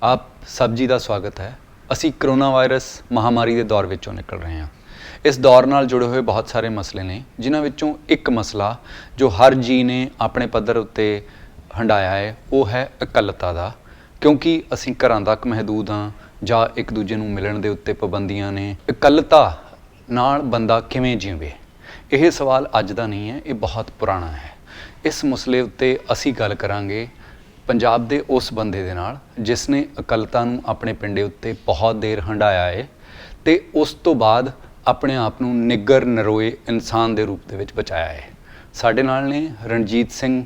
ਆਪ ਸਭ ਜੀ ਦਾ ਸਵਾਗਤ ਹੈ। ਅਸੀਂ ਕਰੋਨਾ ਵਾਇਰਸ ਮਹਾਮਾਰੀ ਦੇ ਦੌਰ ਵਿੱਚੋਂ ਨਿਕਲ ਰਹੇ ਹਾਂ। ਇਸ ਦੌਰ ਨਾਲ ਜੁੜੇ ਹੋਏ ਬਹੁਤ ਸਾਰੇ ਮਸਲੇ ਨੇ, ਜਿਨ੍ਹਾਂ ਵਿੱਚੋਂ ਇੱਕ ਮਸਲਾ ਜੋ ਹਰ ਜੀ ਨੇ ਆਪਣੇ ਪੱਧਰ ਉੱਤੇ ਹੰਡਾਇਆ ਹੈ, ਉਹ ਹੈ ਇਕੱਲਤਾ ਦਾ। ਕਿਉਂਕਿ ਅਸੀਂ ਘਰਾਂ ਤੱਕ ਮਹਿਦੂਦ ਹਾਂ ਜਾਂ ਇੱਕ ਦੂਜੇ ਨੂੰ ਮਿਲਣ ਦੇ ਉੱਤੇ ਪਾਬੰਦੀਆਂ ਨੇ। ਇਕੱਲਤਾ ਨਾਲ ਬੰਦਾ ਕਿਵੇਂ ਜੀਵੇ, ਇਹ ਸਵਾਲ ਅੱਜ ਦਾ ਨਹੀਂ ਹੈ, ਇਹ ਬਹੁਤ ਪੁਰਾਣਾ ਹੈ। ਇਸ ਮਸਲੇ ਉੱਤੇ ਅਸੀਂ ਗੱਲ ਕਰਾਂਗੇ ਪੰਜਾਬ ਦੇ ਉਸ ਬੰਦੇ ਦੇ ਨਾਲ ਜਿਸ ਨੇ ਇਕੱਲਤਾ ਨੂੰ ਆਪਣੇ ਪਿੰਡੇ ਉੱਤੇ ਬਹੁਤ ਦੇਰ ਹੰਢਾਇਆ ਹੈ ਅਤੇ ਉਸ ਤੋਂ ਬਾਅਦ ਆਪਣੇ ਆਪ ਨੂੰ ਨਿੱਘਰ ਨਰੋਏ ਇਨਸਾਨ ਦੇ ਰੂਪ ਦੇ ਵਿੱਚ ਬਚਾਇਆ ਹੈ। ਸਾਡੇ ਨਾਲ ਨੇ ਰਣਜੀਤ ਸਿੰਘ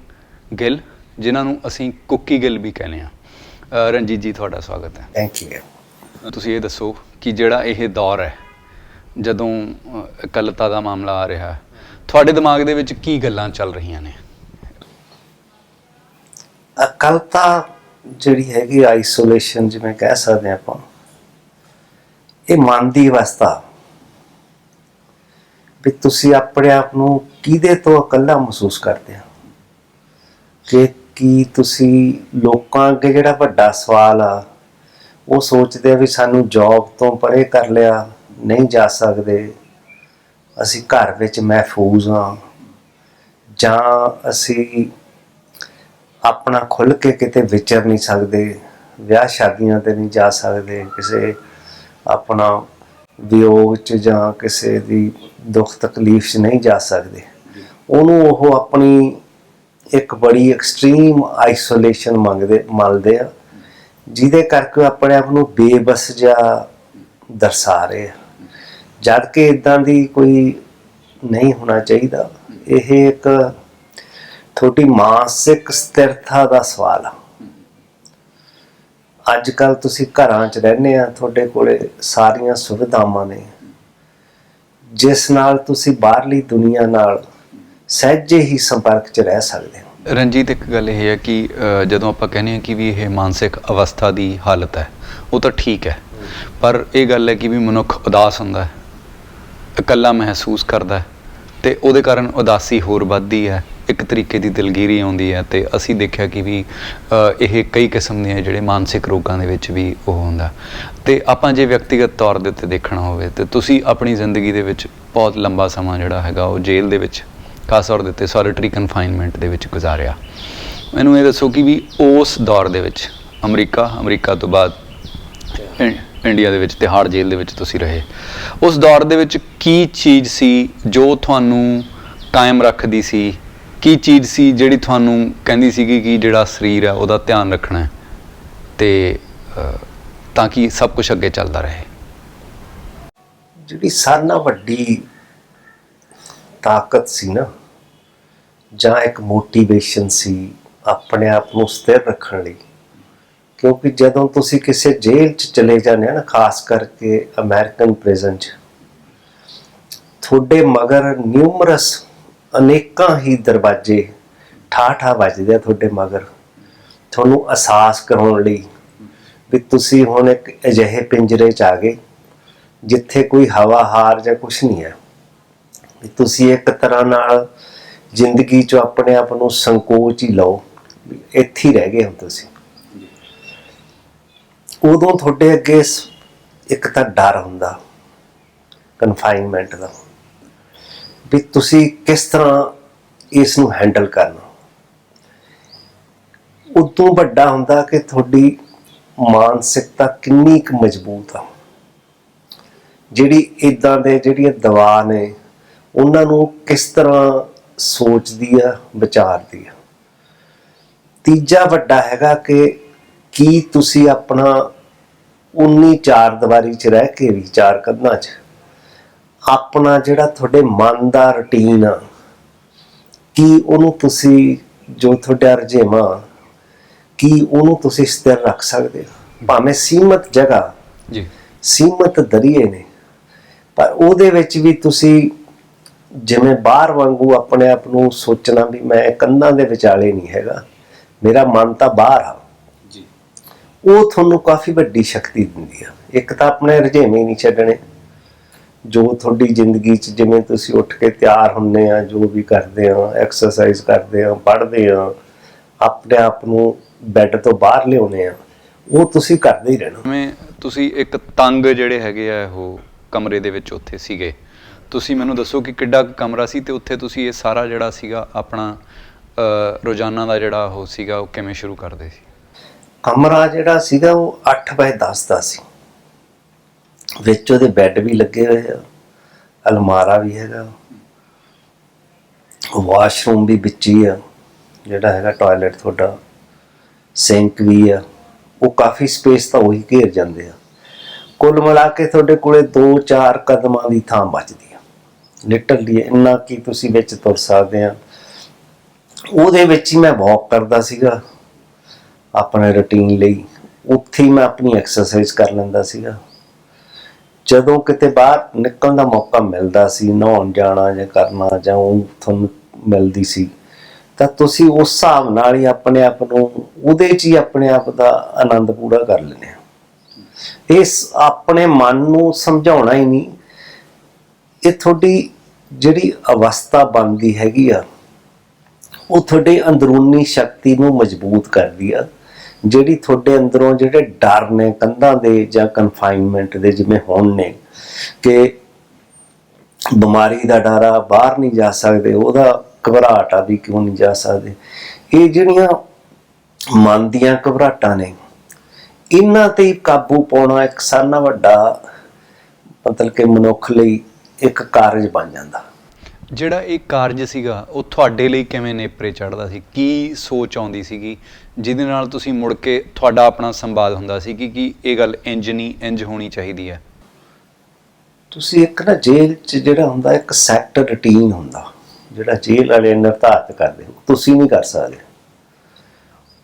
ਗਿੱਲ, ਜਿਨ੍ਹਾਂ ਨੂੰ ਅਸੀਂ ਕੁੱਕੀ ਗਿੱਲ ਵੀ ਕਹਿੰਦੇ ਹਾਂ। ਰਣਜੀਤ ਜੀ, ਤੁਹਾਡਾ ਸਵਾਗਤ ਹੈ। Thank you. ਤੁਸੀਂ ਇਹ ਦੱਸੋ ਕਿ ਜਿਹੜਾ ਇਹ ਦੌਰ ਹੈ, ਜਦੋਂ ਇਕੱਲਤਾ ਦਾ ਮਾਮਲਾ ਆ ਰਿਹਾ, ਤੁਹਾਡੇ ਦਿਮਾਗ ਦੇ ਵਿੱਚ ਕੀ ਗੱਲਾਂ ਚੱਲ ਰਹੀਆਂ ਨੇ? ਇਕੱਲਤਾ ਜਿਹੜੀ ਹੈਗੀ ਆਈਸੋਲੇਸ਼ਨ, ਜਿਵੇਂ ਕਹਿ ਸਕਦੇ ਆਪਾਂ, ਇਹ ਮਨ ਦੀ ਅਵਸਥਾ ਵੀ ਤੁਸੀਂ ਆਪਣੇ ਆਪ ਨੂੰ ਕਿਹਦੇ ਤੋਂ ਇਕੱਲਾ ਮਹਿਸੂਸ ਕਰਦੇ ਹੋ। ਕਿ ਕੀ ਤੁਸੀਂ ਲੋਕਾਂ ਅੱਗੇ ਜਿਹੜਾ ਵੱਡਾ ਸਵਾਲ ਆ ਉਹ ਸੋਚਦੇ ਆ ਵੀ ਸਾਨੂੰ ਜੌਬ ਤੋਂ ਪਰੇ ਕਰ ਲਿਆ, ਨਹੀਂ ਜਾ ਸਕਦੇ, ਅਸੀਂ ਘਰ ਵਿੱਚ ਮਹਿਫੂਜ਼ ਹਾਂ, ਜਾਂ ਅਸੀਂ ਆਪਣਾ ਖੁੱਲ੍ਹ ਕੇ ਕਿਤੇ ਵਿਚਰ ਨਹੀਂ ਸਕਦੇ, ਵਿਆਹ ਸ਼ਾਦੀਆਂ 'ਤੇ ਨਹੀਂ ਜਾ ਸਕਦੇ, ਕਿਸੇ ਆਪਣਾ ਵਿਯੋਗ 'ਚ ਜਾਂ ਕਿਸੇ ਦੀ ਦੁੱਖ ਤਕਲੀਫ 'ਚ ਨਹੀਂ ਜਾ ਸਕਦੇ। ਉਹਨੂੰ ਉਹ ਆਪਣੀ ਇੱਕ ਬੜੀ ਐਕਸਟ੍ਰੀਮ ਆਈਸੋਲੇਸ਼ਨ ਮੰਨਦੇ ਆ, ਜਿਹਦੇ ਕਰਕੇ ਆਪਣੇ ਆਪ ਨੂੰ ਬੇਬਸ ਜਿਹਾ ਦਰਸਾ ਰਹੇ ਆ, ਜਦ ਕਿ ਇੱਦਾਂ ਦੀ ਕੋਈ ਨਹੀਂ ਹੋਣਾ ਚਾਹੀਦਾ। ਇਹ ਇੱਕ ਤੁਹਾਡੀ ਮਾਨਸਿਕ ਸਥਿਰਤਾ ਦਾ ਸਵਾਲ ਆ। ਅੱਜ ਕੱਲ੍ਹ ਤੁਸੀਂ ਘਰਾਂ 'ਚ ਰਹਿੰਦੇ ਆ, ਤੁਹਾਡੇ ਕੋਲੇ ਸਾਰੀਆਂ ਸੁਵਿਧਾਵਾਂ ਨੇ ਜਿਸ ਨਾਲ ਤੁਸੀਂ ਬਾਹਰਲੀ ਦੁਨੀਆ ਨਾਲ ਸਹਿਜੇ ਹੀ ਸੰਪਰਕ 'ਚ ਰਹਿ ਸਕਦੇ ਹੋ। ਰਣਜੀਤ, ਇੱਕ ਗੱਲ ਇਹ ਹੈ ਕਿ ਜਦੋਂ ਆਪਾਂ ਕਹਿੰਦੇ ਹਾਂ ਕਿ ਵੀ ਇਹ ਮਾਨਸਿਕ ਅਵਸਥਾ ਦੀ ਹਾਲਤ ਹੈ, ਉਹ ਤਾਂ ਠੀਕ ਹੈ, ਪਰ ਇਹ ਗੱਲ ਹੈ ਕਿ ਵੀ ਮਨੁੱਖ ਉਦਾਸ ਹੁੰਦਾ ਹੈ, ਇਕੱਲਾ ਮਹਿਸੂਸ ਕਰਦਾ ਹੈ, ਅਤੇ ਉਹਦੇ ਕਾਰਨ ਉਦਾਸੀ ਹੋਰ ਵੱਧਦੀ ਹੈ, ਇੱਕ ਤਰੀਕੇ ਦੀ ਦਿਲਗੀਰੀ ਆਉਂਦੀ ਹੈ। ਅਤੇ ਅਸੀਂ ਦੇਖਿਆ ਕਿ ਵੀ ਇਹ ਕਈ ਕਿਸਮ ਦੇ ਜਿਹੜੇ ਮਾਨਸਿਕ ਰੋਗਾਂ ਦੇ ਵਿੱਚ ਵੀ ਉਹ ਹੁੰਦਾ। ਅਤੇ ਆਪਾਂ ਜੇ ਵਿਅਕਤੀਗਤ ਤੌਰ ਦੇ ਉੱਤੇ ਦੇਖਣਾ ਹੋਵੇ ਤਾਂ ਤੁਸੀਂ ਆਪਣੀ ਜ਼ਿੰਦਗੀ ਦੇ ਵਿੱਚ ਬਹੁਤ ਲੰਬਾ ਸਮਾਂ ਜਿਹੜਾ ਹੈਗਾ ਉਹ ਜੇਲ੍ਹ ਦੇ ਵਿੱਚ, ਖਾਸ ਤੌਰ ਦੇ ਉੱਤੇ ਸੋਲਿਟਰੀ ਕਨਫਾਈਨਮੈਂਟ ਦੇ ਵਿੱਚ ਗੁਜ਼ਾਰਿਆ। ਮੈਨੂੰ ਇਹ ਦੱਸੋ ਕਿ ਵੀ ਉਸ ਦੌਰ ਦੇ ਵਿੱਚ ਅਮਰੀਕਾ ਤੋਂ ਬਾਅਦ ਇੰਡੀਆ ਦੇ ਵਿੱਚ ਤਿਹਾੜ ਜੇਲ੍ਹ ਦੇ ਵਿੱਚ ਤੁਸੀਂ ਰਹੇ। ਉਸ ਦੌਰ ਦੇ ਵਿੱਚ ਕੀ ਚੀਜ਼ ਸੀ ਜੋ ਤੁਹਾਨੂੰ ਕਾਇਮ ਰੱਖਦੀ ਸੀ? ਕੀ ਚੀਜ਼ ਸੀ ਜਿਹੜੀ ਤੁਹਾਨੂੰ ਕਹਿੰਦੀ ਸੀਗੀ ਕਿ ਜਿਹੜਾ ਸਰੀਰ ਹੈ ਉਹਦਾ ਧਿਆਨ ਰੱਖਣਾ ਹੈ ਅਤੇ ਤਾਂ ਕਿ ਸਭ ਕੁਛ ਅੱਗੇ ਚੱਲਦਾ ਰਹੇ? ਜਿਹੜੀ ਸਾਰਿਆਂ ਨਾਲੋਂ ਵੱਡੀ ਤਾਕਤ ਸੀ ਨਾ, ਜਾਂ ਇੱਕ ਮੋਟੀਵੇਸ਼ਨ ਸੀ ਆਪਣੇ ਆਪ ਨੂੰ ਸਥਿਰ ਰੱਖਣ ਲਈ, ਕਿਉਂਕਿ ਜਦੋਂ ਤੁਸੀਂ ਕਿਸੇ ਜੇਲ੍ਹ 'ਚ ਚਲੇ ਜਾਂਦੇ ਹੋ ਨਾ, ਖਾਸ ਕਰਕੇ ਅਮਰੀਕਨ ਪ੍ਰਿਜ਼ਨ 'ਚ, ਤੁਹਾਡੇ ਮਗਰ ਨਿਊਮਰਸ ਅਨੇਕਾਂ ਹੀ ਦਰਵਾਜ਼ੇ ਠਾਠਾ ਵੱਜਦੇ ਆ ਤੁਹਾਡੇ ਮਗਰ, ਤੁਹਾਨੂੰ ਅਹਿਸਾਸ ਕਰਾਉਣ ਲਈ ਵੀ ਤੁਸੀਂ ਹੁਣ ਇੱਕ ਅਜਿਹੇ ਪਿੰਜਰੇ 'ਚ ਆ ਗਏ ਜਿੱਥੇ ਕੋਈ ਹਵਾ ਹਾਰ ਜਾਂ ਕੁਛ ਨਹੀਂ ਹੈ। ਵੀ ਤੁਸੀਂ ਇੱਕ ਤਰ੍ਹਾਂ ਨਾਲ ਜ਼ਿੰਦਗੀ 'ਚੋਂ ਆਪਣੇ ਆਪ ਨੂੰ ਸੰਕੋਚ ਹੀ ਲਓ, ਇੱਥੇ ਹੀ ਰਹਿ ਗਏ ਹੋ ਤੁਸੀਂ। ਉਦੋਂ ਤੁਹਾਡੇ ਅੱਗੇ ਇੱਕ ਤਾਂ ਡਰ ਹੁੰਦਾ ਕਨਫਾਈਨਮੈਂਟ ਦਾ, ਵੀ ਤੁਸੀਂ ਕਿਸ ਤਰ੍ਹਾਂ ਇਸ ਨੂੰ ਹੈਂਡਲ ਕਰਨਾ। ਉਦੋਂ ਵੱਡਾ ਹੁੰਦਾ ਕਿ ਤੁਹਾਡੀ ਮਾਨਸਿਕਤਾ ਕਿੰਨੀ ਕੁ ਮਜ਼ਬੂਤ ਆ, ਜਿਹੜੀ ਇੱਦਾਂ ਦੇ ਜਿਹੜੀਆਂ ਦਵਾ ਨੇ ਉਹਨਾਂ ਨੂੰ ਕਿਸ ਤਰ੍ਹਾਂ ਸੋਚਦੀ ਆ, ਵਿਚਾਰਦੀ ਆ। ਤੀਜਾ ਵੱਡਾ ਹੈਗਾ ਕਿ ਕੀ ਤੁਸੀਂ ਆਪਣਾ 19 ਚਾਰ ਦੀਵਾਰੀ 'ਚ ਰਹਿ ਕੇ ਵੀ, ਚਾਰ ਕੰਧਾਂ 'ਚ, ਆਪਣਾ ਜਿਹੜਾ ਤੁਹਾਡੇ ਮਨ ਦਾ ਰੂਟੀਨ ਆ, ਕੀ ਉਹਨੂੰ ਤੁਸੀਂ, ਜੋ ਤੁਹਾਡਾ ਰੁਝੇਵਾਂ, ਕੀ ਉਹਨੂੰ ਤੁਸੀਂ ਸਥਿਰ ਰੱਖ ਸਕਦੇ ਹੋ? ਭਾਵੇਂ ਸੀਮਤ ਜਗ੍ਹਾ ਜੀ, ਸੀਮਤ ਦਰੀਏ ਨੇ, ਪਰ ਉਹਦੇ ਵਿੱਚ ਵੀ ਤੁਸੀਂ ਜਿਵੇਂ ਬਾਹਰ ਵਾਂਗੂ ਆਪਣੇ ਆਪ ਨੂੰ ਸੋਚਣਾ ਵੀ ਮੈਂ ਕੰਧਾਂ ਦੇ ਵਿਚਾਲੇ ਨਹੀਂ ਹੈਗਾ, ਮੇਰਾ ਮਨ ਤਾਂ ਬਾਹਰ ਆ ਜੀ, ਉਹ ਤੁਹਾਨੂੰ ਕਾਫੀ ਵੱਡੀ ਸ਼ਕਤੀ ਦਿੰਦੀ ਆ। ਇੱਕ ਤਾਂ ਆਪਣੇ ਰੁਝੇਵੇਂ ਨਹੀਂ ਛੱਡਣੇ, ਜੋ ਤੁਹਾਡੀ ਜ਼ਿੰਦਗੀ 'ਚ, ਜਿਵੇਂ ਤੁਸੀਂ ਉੱਠ ਕੇ ਤਿਆਰ ਹੁੰਦੇ ਆ, ਜੋ ਵੀ ਕਰਦੇ ਆ, ਐਕਸਰਸਾਈਜ਼ ਕਰਦੇ ਆ, ਪੜ੍ਹਦੇ ਆ, ਆਪਣੇ ਆਪ ਨੂੰ ਬੈੱਡ ਤੋਂ ਬਾਹਰ ਲਿਆਉਂਦੇ ਆ, ਉਹ ਤੁਸੀਂ ਕਰਦੇ ਹੀ ਰਹਿਣਾ। ਜਿਵੇਂ ਤੁਸੀਂ ਇੱਕ ਤੰਗ ਜਿਹੜੇ ਹੈਗੇ ਆ ਉਹ ਕਮਰੇ ਦੇ ਵਿੱਚ ਉੱਥੇ ਸੀਗੇ, ਤੁਸੀਂ ਮੈਨੂੰ ਦੱਸੋ ਕਿ ਕਿੱਡਾ ਕੁ ਕਮਰਾ ਸੀ ਤੇ ਉੱਥੇ ਤੁਸੀਂ ਇਹ ਸਾਰਾ ਜਿਹੜਾ ਸੀਗਾ ਆਪਣਾ ਰੋਜ਼ਾਨਾ ਦਾ ਜਿਹੜਾ ਉਹ ਸੀਗਾ ਉਹ ਕਿਵੇਂ ਸ਼ੁਰੂ ਕਰਦੇ ਸੀ? ਕਮਰਾ ਜਿਹੜਾ ਸੀਗਾ ਉਹ 8x10 ਦਾ ਸੀ। ਵਿੱਚ ਉਹਦੇ ਬੈੱਡ ਵੀ ਲੱਗੇ ਹੋਏ ਆ, ਅਲਮਾਰਾ ਵੀ ਹੈਗਾ, ਵਾਸ਼ਰੂਮ ਵੀ ਵਿੱਚ ਹੀ ਆ, ਜਿਹੜਾ ਹੈਗਾ ਟਾਇਲਟ ਤੁਹਾਡਾ, ਸਿੰਕ ਵੀ ਆ। ਉਹ ਕਾਫੀ ਸਪੇਸ ਤਾਂ ਉਹੀ ਘੇਰ ਜਾਂਦੇ ਆ। ਕੁੱਲ ਮਿਲਾ ਕੇ ਤੁਹਾਡੇ ਕੋਲੇ 2-4 ਕਦਮਾਂ ਦੀ ਥਾਂ ਬਚਦੀ ਆ ਲਿਟਰਲੀ, ਇੰਨਾ ਕਿ ਤੁਸੀਂ ਵਿੱਚ ਤੁਰ ਸਕਦੇ ਆ। ਉਹਦੇ ਵਿੱਚ ਹੀ ਮੈਂ ਵਾਕ ਕਰਦਾ ਸੀਗਾ ਆਪਣੇ ਰੂਟੀਨ ਲਈ, ਉੱਥੇ ਹੀ ਮੈਂ ਆਪਣੀ ਐਕਸਰਸਾਈਜ਼ ਕਰ ਲੈਂਦਾ ਸੀਗਾ। ਜਦੋਂ ਕਿਤੇ ਬਾਹਰ ਨਿਕਲਣ ਦਾ ਮੌਕਾ ਮਿਲਦਾ ਸੀ, ਨਹਾਉਣ ਜਾਣਾ ਜਾਂ ਕਰਨਾ ਜਾਂ ਉਹ ਤੁਹਾਨੂੰ ਮਿਲਦੀ ਸੀ, ਤਾਂ ਤੁਸੀਂ ਉਸ ਹਿਸਾਬ ਨਾਲ ਹੀ ਆਪਣੇ ਆਪ ਨੂੰ ਉਹਦੇ 'ਚ ਹੀ ਆਪਣੇ ਆਪ ਦਾ ਆਨੰਦ ਪੂਰਾ ਕਰ ਲੈਂਦੇ ਹੋ। ਇਸ ਆਪਣੇ ਮਨ ਨੂੰ ਸਮਝਾਉਣਾ ਹੀ ਨਹੀਂ, ਇਹ ਤੁਹਾਡੀ ਜਿਹੜੀ ਅਵਸਥਾ ਬਣਦੀ ਹੈਗੀ ਆ ਉਹ ਤੁਹਾਡੀ ਅੰਦਰੂਨੀ ਸ਼ਕਤੀ ਨੂੰ ਮਜ਼ਬੂਤ ਕਰਦੀ ਆ। ਜਿਹੜੀ ਤੁਹਾਡੇ ਅੰਦਰੋਂ ਜਿਹੜੇ ਡਰ ਨੇ ਕੰਧਾਂ ਦੇ ਜਾਂ ਕਨਫਾਈਨਮੈਂਟ ਦੇ, ਜਿਵੇਂ ਹੁਣ ਨੇ ਕਿ ਬਿਮਾਰੀ ਦਾ ਡਰ ਆ, ਬਾਹਰ ਨਹੀਂ ਜਾ ਸਕਦੇ, ਉਹਦਾ ਘਬਰਾਹਟ ਆ ਵੀ ਕਿਉਂ ਨਹੀਂ ਜਾ ਸਕਦੇ, ਇਹ ਜਿਹੜੀਆਂ ਮਨ ਦੀਆਂ ਘਬਰਾਹਟਾਂ ਨੇ, ਇਹਨਾਂ ਤੇ ਕਾਬੂ ਪਾਉਣਾ ਇੱਕ ਸਾਰਿਆਂ ਨਾਲੋਂ ਵੱਡਾ ਮਤਲਬ ਕਿ ਮਨੁੱਖ ਲਈ ਇੱਕ ਕਾਰਜ ਬਣ ਜਾਂਦਾ। ਜਿਹੜਾ ਇਹ ਕਾਰਜ ਸੀਗਾ ਉਹ ਤੁਹਾਡੇ ਲਈ ਕਿਵੇਂ ਨੇਪਰੇ ਚੜ੍ਹਦਾ ਸੀ? ਕੀ ਸੋਚ ਆਉਂਦੀ ਸੀਗੀ ਜਿਹਦੇ ਨਾਲ ਤੁਸੀਂ ਮੁੜ ਕੇ ਤੁਹਾਡਾ ਆਪਣਾ ਸੰਵਾਦ ਹੁੰਦਾ ਸੀ ਕਿ ਇਹ ਗੱਲ ਇੰਜ ਨਹੀਂ ਇੰਜ ਹੋਣੀ ਚਾਹੀਦੀ ਹੈ? ਤੁਸੀਂ ਇੱਕ ਨਾ ਜੇਲ੍ਹ 'ਚ ਜਿਹੜਾ ਹੁੰਦਾ ਇੱਕ ਸੈੱਟ ਰੂਟੀਨ ਹੁੰਦਾ, ਜਿਹੜਾ ਜੇਲ੍ਹ ਵਾਲੇ ਨਿਰਧਾਰਿਤ ਕਰਦੇ ਹੋ, ਤੁਸੀਂ ਨਹੀਂ ਕਰ ਸਕਦੇ।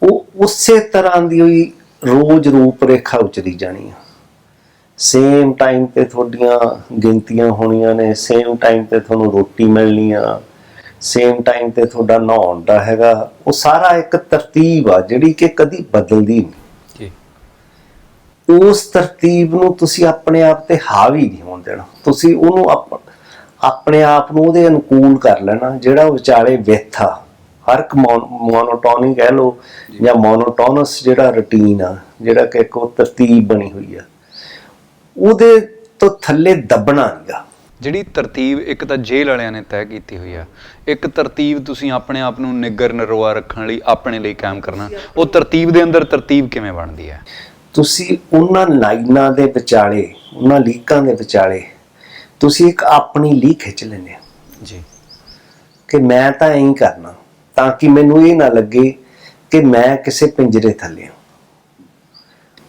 ਉਹ ਉਸੇ ਤਰ੍ਹਾਂ ਦੀ ਹੋਈ ਰੋਜ਼ ਰੂਪ ਰੇਖਾ ਉਚਰੀ ਜਾਣੀ ਆ। ਸੇਮ ਟਾਈਮ ਤੇ ਤੁਹਾਡੀਆਂ ਗਿਣਤੀਆਂ ਹੋਣੀਆਂ ਨੇ, ਸੇਮ ਟਾਈਮ ਤੇ ਤੁਹਾਨੂੰ ਰੋਟੀ ਮਿਲਣੀ ਆ, ਸੇਮ ਟਾਈਮ ਤੇ ਤੁਹਾਡਾ ਨਹਾਉਣ ਦਾ ਹੈਗਾ। ਉਹ ਸਾਰਾ ਇੱਕ ਤਰਤੀਬ ਆ ਜਿਹੜੀ ਕਿ ਕਦੀ ਬਦਲਦੀ ਨਹੀਂ। ਉਸ ਤਰਤੀਬ ਨੂੰ ਤੁਸੀਂ ਆਪਣੇ ਆਪ ਤੇ ਹਾਵੀ ਨਹੀਂ ਹੋਣ ਦੇਣਾ। ਤੁਸੀਂ ਉਹਨੂੰ ਆਪਣੇ ਆਪ ਨੂੰ ਉਹਦੇ ਅਨੁਕੂਲ ਕਰ ਲੈਣਾ। ਜਿਹੜਾ ਵਿਚਾਲੇ ਵਿੱਥ ਆ, ਹਰ ਇੱਕ ਮੋਨੋਟੋਨੀ ਕਹਿ ਲਓ ਜਾਂ ਮੋਨੋਟੋਨਸ ਜਿਹੜਾ ਰੂਟੀਨ ਆ, ਜਿਹੜਾ ਕਿ ਇੱਕ ਉਹ ਤਰਤੀਬ ਬਣੀ ਹੋਈ ਆ, ਉਹਦੇ ਤੋਂ ਥੱਲੇ ਦੱਬਣਾ ਨਹੀਂਗਾ। ਜਿਹੜੀ ਤਰਤੀਬ ਇੱਕ ਤਾਂ ਜੇਲ੍ਹ ਵਾਲਿਆਂ ਨੇ ਤੈਅ ਕੀਤੀ ਹੋਈ ਆ, ਇੱਕ ਤਰਤੀਬ ਤੁਸੀਂ ਆਪਣੇ ਆਪ ਨੂੰ ਨਿੱਗਰ ਨਰੋਆ ਰੱਖਣ ਲਈ ਆਪਣੇ ਲਈ ਕਾਇਮ ਕਰਨਾ, ਉਹ ਤਰਤੀਬ ਦੇ ਅੰਦਰ ਤਰਤੀਬ ਕਿਵੇਂ ਬਣਦੀ ਹੈ? ਤੁਸੀਂ ਉਹਨਾਂ ਲਾਈਨਾਂ ਦੇ ਵਿਚਾਲੇ, ਉਹਨਾਂ ਲੀਕਾਂ ਦੇ ਵਿਚਾਲੇ ਤੁਸੀਂ ਇੱਕ ਆਪਣੀ ਲੀਕ ਖਿੱਚ ਲੈਂਦੇ ਹੋ ਜੀ ਕਿ ਮੈਂ ਤਾਂ ਐਂ ਹੀ ਕਰਨਾ, ਤਾਂ ਕਿ ਮੈਨੂੰ ਇਹ ਨਾ ਲੱਗੇ ਕਿ ਮੈਂ ਕਿਸੇ ਪਿੰਜਰੇ ਥੱਲੇ ਹਾਂ।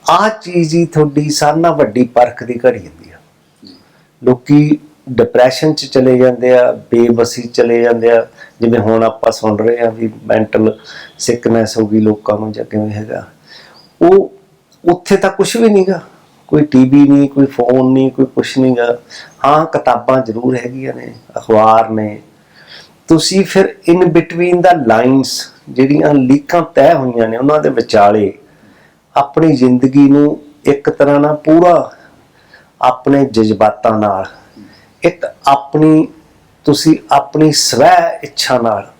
ਆਹ ਚੀਜ਼ ਹੀ ਤੁਹਾਡੀ ਸਾਰਿਆਂ ਨਾਲੋਂ ਵੱਡੀ ਪਰਖ ਦੀ ਘੜੀ ਹੁੰਦੀ ਆ। ਲੋਕੀ ਡਿਪਰੈਸ਼ਨ 'ਚ ਚਲੇ ਜਾਂਦੇ ਆ, ਬੇਬਸੀ ਚਲੇ ਜਾਂਦੇ ਆ, ਜਿਵੇਂ ਹੁਣ ਆਪਾਂ ਸੁਣ ਰਹੇ ਆ ਵੀ ਮੈਂਟਲ ਸਿਕਨੈਸ ਹੋ ਗਈ ਲੋਕਾਂ ਨੂੰ ਜਾਂ ਕਿਵੇਂ ਹੈਗਾ। ਉਹ ਉੱਥੇ ਤਾਂ ਕੁਝ ਵੀ ਨਹੀਂਗਾ, ਕੋਈ ਟੀਵੀ ਨਹੀਂ, ਕੋਈ ਫੋਨ ਨਹੀਂ, ਕੋਈ ਕੁਛ ਨਹੀਂਗਾ। ਹਾਂ, ਕਿਤਾਬਾਂ ਜ਼ਰੂਰ ਹੈਗੀਆਂ ਨੇ, ਅਖਬਾਰ ਨੇ। ਤੁਸੀਂ ਫਿਰ ਇਨ ਬਿਟਵੀਨ ਦਾ ਲਾਈਨਸ, ਜਿਹੜੀਆਂ ਲੀਕਾਂ ਤੈਅ ਹੋਈਆਂ ਨੇ, ਉਹਨਾਂ ਦੇ ਵਿਚਾਲੇ ਆਪਣੀ ਜ਼ਿੰਦਗੀ ਨੂੰ ਇੱਕ ਤਰ੍ਹਾਂ ਨਾਲ ਪੂਰਾ ਆਪਣੇ ਜਜ਼ਬਾਤਾਂ ਨਾਲ, ਇੱਕ ਆਪਣੀ ਤੁਸੀਂ ਆਪਣੀ ਸਵੈ ਇੱਛਾ ਨਾਲ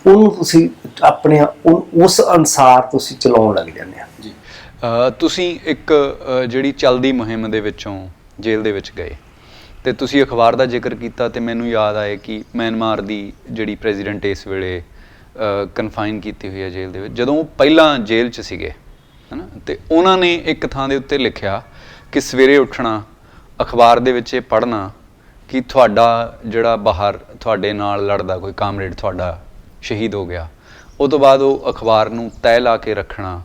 ਉਹਨੂੰ ਤੁਸੀਂ ਆਪਣੇ ਉਸ ਅਨੁਸਾਰ ਤੁਸੀਂ ਚਲਾਉਣ ਲੱਗ ਜਾਂਦੇ ਆ। ਜੀ ਤੁਸੀਂ ਇੱਕ ਜਿਹੜੀ ਚੱਲਦੀ ਮੁਹਿੰਮ ਦੇ ਵਿੱਚੋਂ ਜੇਲ੍ਹ ਦੇ ਵਿੱਚ ਗਏ ਤੇ ਤੁਸੀਂ ਅਖਬਾਰ ਦਾ ਜ਼ਿਕਰ ਕੀਤਾ ਤੇ ਮੈਨੂੰ ਯਾਦ ਆਇਆ ਕਿ ਮਿਆਂਮਾਰ ਦੀ ਜਿਹੜੀ ਪ੍ਰੈਜ਼ੀਡੈਂਟ ਇਸ ਵੇਲੇ ਕਨਫਾਈਨ ਕੀਤੀ ਹੋਈ ਹੈ ਜੇਲ੍ਹ ਦੇ ਵਿੱਚ, ਜਦੋਂ ਉਹ ਪਹਿਲਾਂ ਜੇਲ੍ਹ 'ਚ ਸੀਗੇ ਹੈ ਨਾ, ਤੇ ਉਹਨਾਂ ਨੇ ਇੱਕ ਥਾਂ ਦੇ ਉੱਤੇ ਲਿਖਿਆ ਕਿ ਸਵੇਰੇ ਉੱਠਣਾ, ਅਖਬਾਰ ਦੇ ਵਿੱਚ ਇਹ ਪੜ੍ਹਨਾ ਕਿ ਤੁਹਾਡਾ ਜਿਹੜਾ ਬਾਹਰ ਤੁਹਾਡੇ ਨਾਲ ਲੜਦਾ ਕੋਈ ਕਾਮਰੇਡ ਤੁਹਾਡਾ ਸ਼ਹੀਦ ਹੋ ਗਿਆ, ਉਹ ਤੋਂ ਬਾਅਦ ਉਹ ਅਖਬਾਰ ਨੂੰ ਤਹਿ ਲਾ ਕੇ ਰੱਖਣਾ,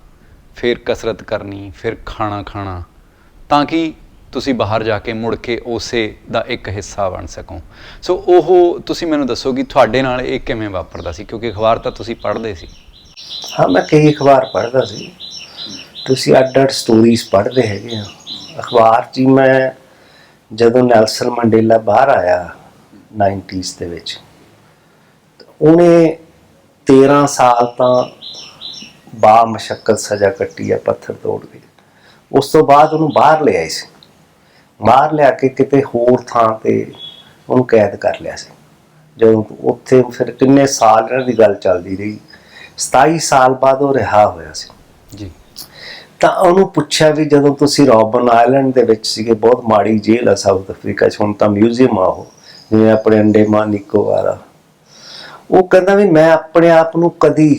ਫਿਰ ਕਸਰਤ ਕਰਨੀ, ਫਿਰ ਖਾਣਾ ਖਾਣਾ, ਤਾਂ ਕਿ ਤੁਸੀਂ ਬਾਹਰ ਜਾ ਕੇ ਮੁੜ ਕੇ ਉਸੇ ਦਾ ਇੱਕ ਹਿੱਸਾ ਬਣ ਸਕੋ। ਸੋ ਉਹ ਤੁਸੀਂ ਮੈਨੂੰ ਦੱਸੋ ਕਿ ਤੁਹਾਡੇ ਨਾਲ ਇਹ ਕਿਵੇਂ ਵਾਪਰਦਾ ਸੀ, ਕਿਉਂਕਿ ਅਖਬਾਰ ਤਾਂ ਤੁਸੀਂ ਪੜ੍ਹਦੇ ਸੀ। ਹਾਂ, ਮੈਂ ਕਈ ਅਖਬਾਰ ਪੜ੍ਹਦਾ ਸੀ। ਤੁਸੀਂ ਅੱਡ-ਅੱਡ ਸਟੋਰੀਜ਼ ਪੜ੍ਹਦੇ ਹੈਗੇ ਆ ਅਖਬਾਰ 'ਚ ਹੀ। ਮੈਂ ਜਦੋਂ ਨੈਲਸਨ ਮੰਡੇਲਾ ਬਾਹਰ ਆਇਆ 90s ਦੇ ਵਿੱਚ, ਉਹਨੇ 13 ਸਾਲ ਤਾਂ ਬਾਮਸ਼ੱਕਤ ਸਜ਼ਾ ਕੱਟੀ ਆ, ਪੱਥਰ ਤੋੜ ਕੇ। ਉਸ ਤੋਂ ਬਾਅਦ ਉਹਨੂੰ ਬਾਹਰ ਲਿਆਏ ਸੀ, ਬਾਹਰ ਲਿਆ ਕੇ ਕਿਤੇ ਹੋਰ ਥਾਂ ਤੇ ਉਹਨੂੰ ਕੈਦ ਕਰ ਲਿਆ ਸੀ। ਜਦੋਂ ਉੱਥੇ ਫਿਰ ਕਿੰਨੇ ਸਾਲ ਇਹਨਾਂ ਦੀ ਗੱਲ ਚੱਲਦੀ ਰਹੀ, 27 ਸਾਲ ਬਾਅਦ ਉਹ ਰਿਹਾ ਹੋਇਆ ਸੀ। ਜੀ ਤਾਂ ਉਹਨੂੰ ਪੁੱਛਿਆ ਵੀ ਜਦੋਂ ਤੁਸੀਂ ਰੋਬਨ ਆਇਲੈਂਡ ਦੇ ਵਿੱਚ ਸੀਗੇ, ਬਹੁਤ ਮਾੜੀ ਜੇਲ੍ਹ ਆ ਸਾਊਥ ਅਫਰੀਕਾ 'ਚ, ਹੁਣ ਤਾਂ ਮਿਊਜ਼ੀਅਮ ਆ ਉਹ, ਜਿਵੇਂ ਆਪਣੇ ਅੰਡੇਮਾਨ ਨਿਕੋਬਾਰ ਆ। ਉਹ ਕਹਿੰਦਾ ਵੀ ਮੈਂ ਆਪਣੇ ਆਪ ਨੂੰ ਕਦੀ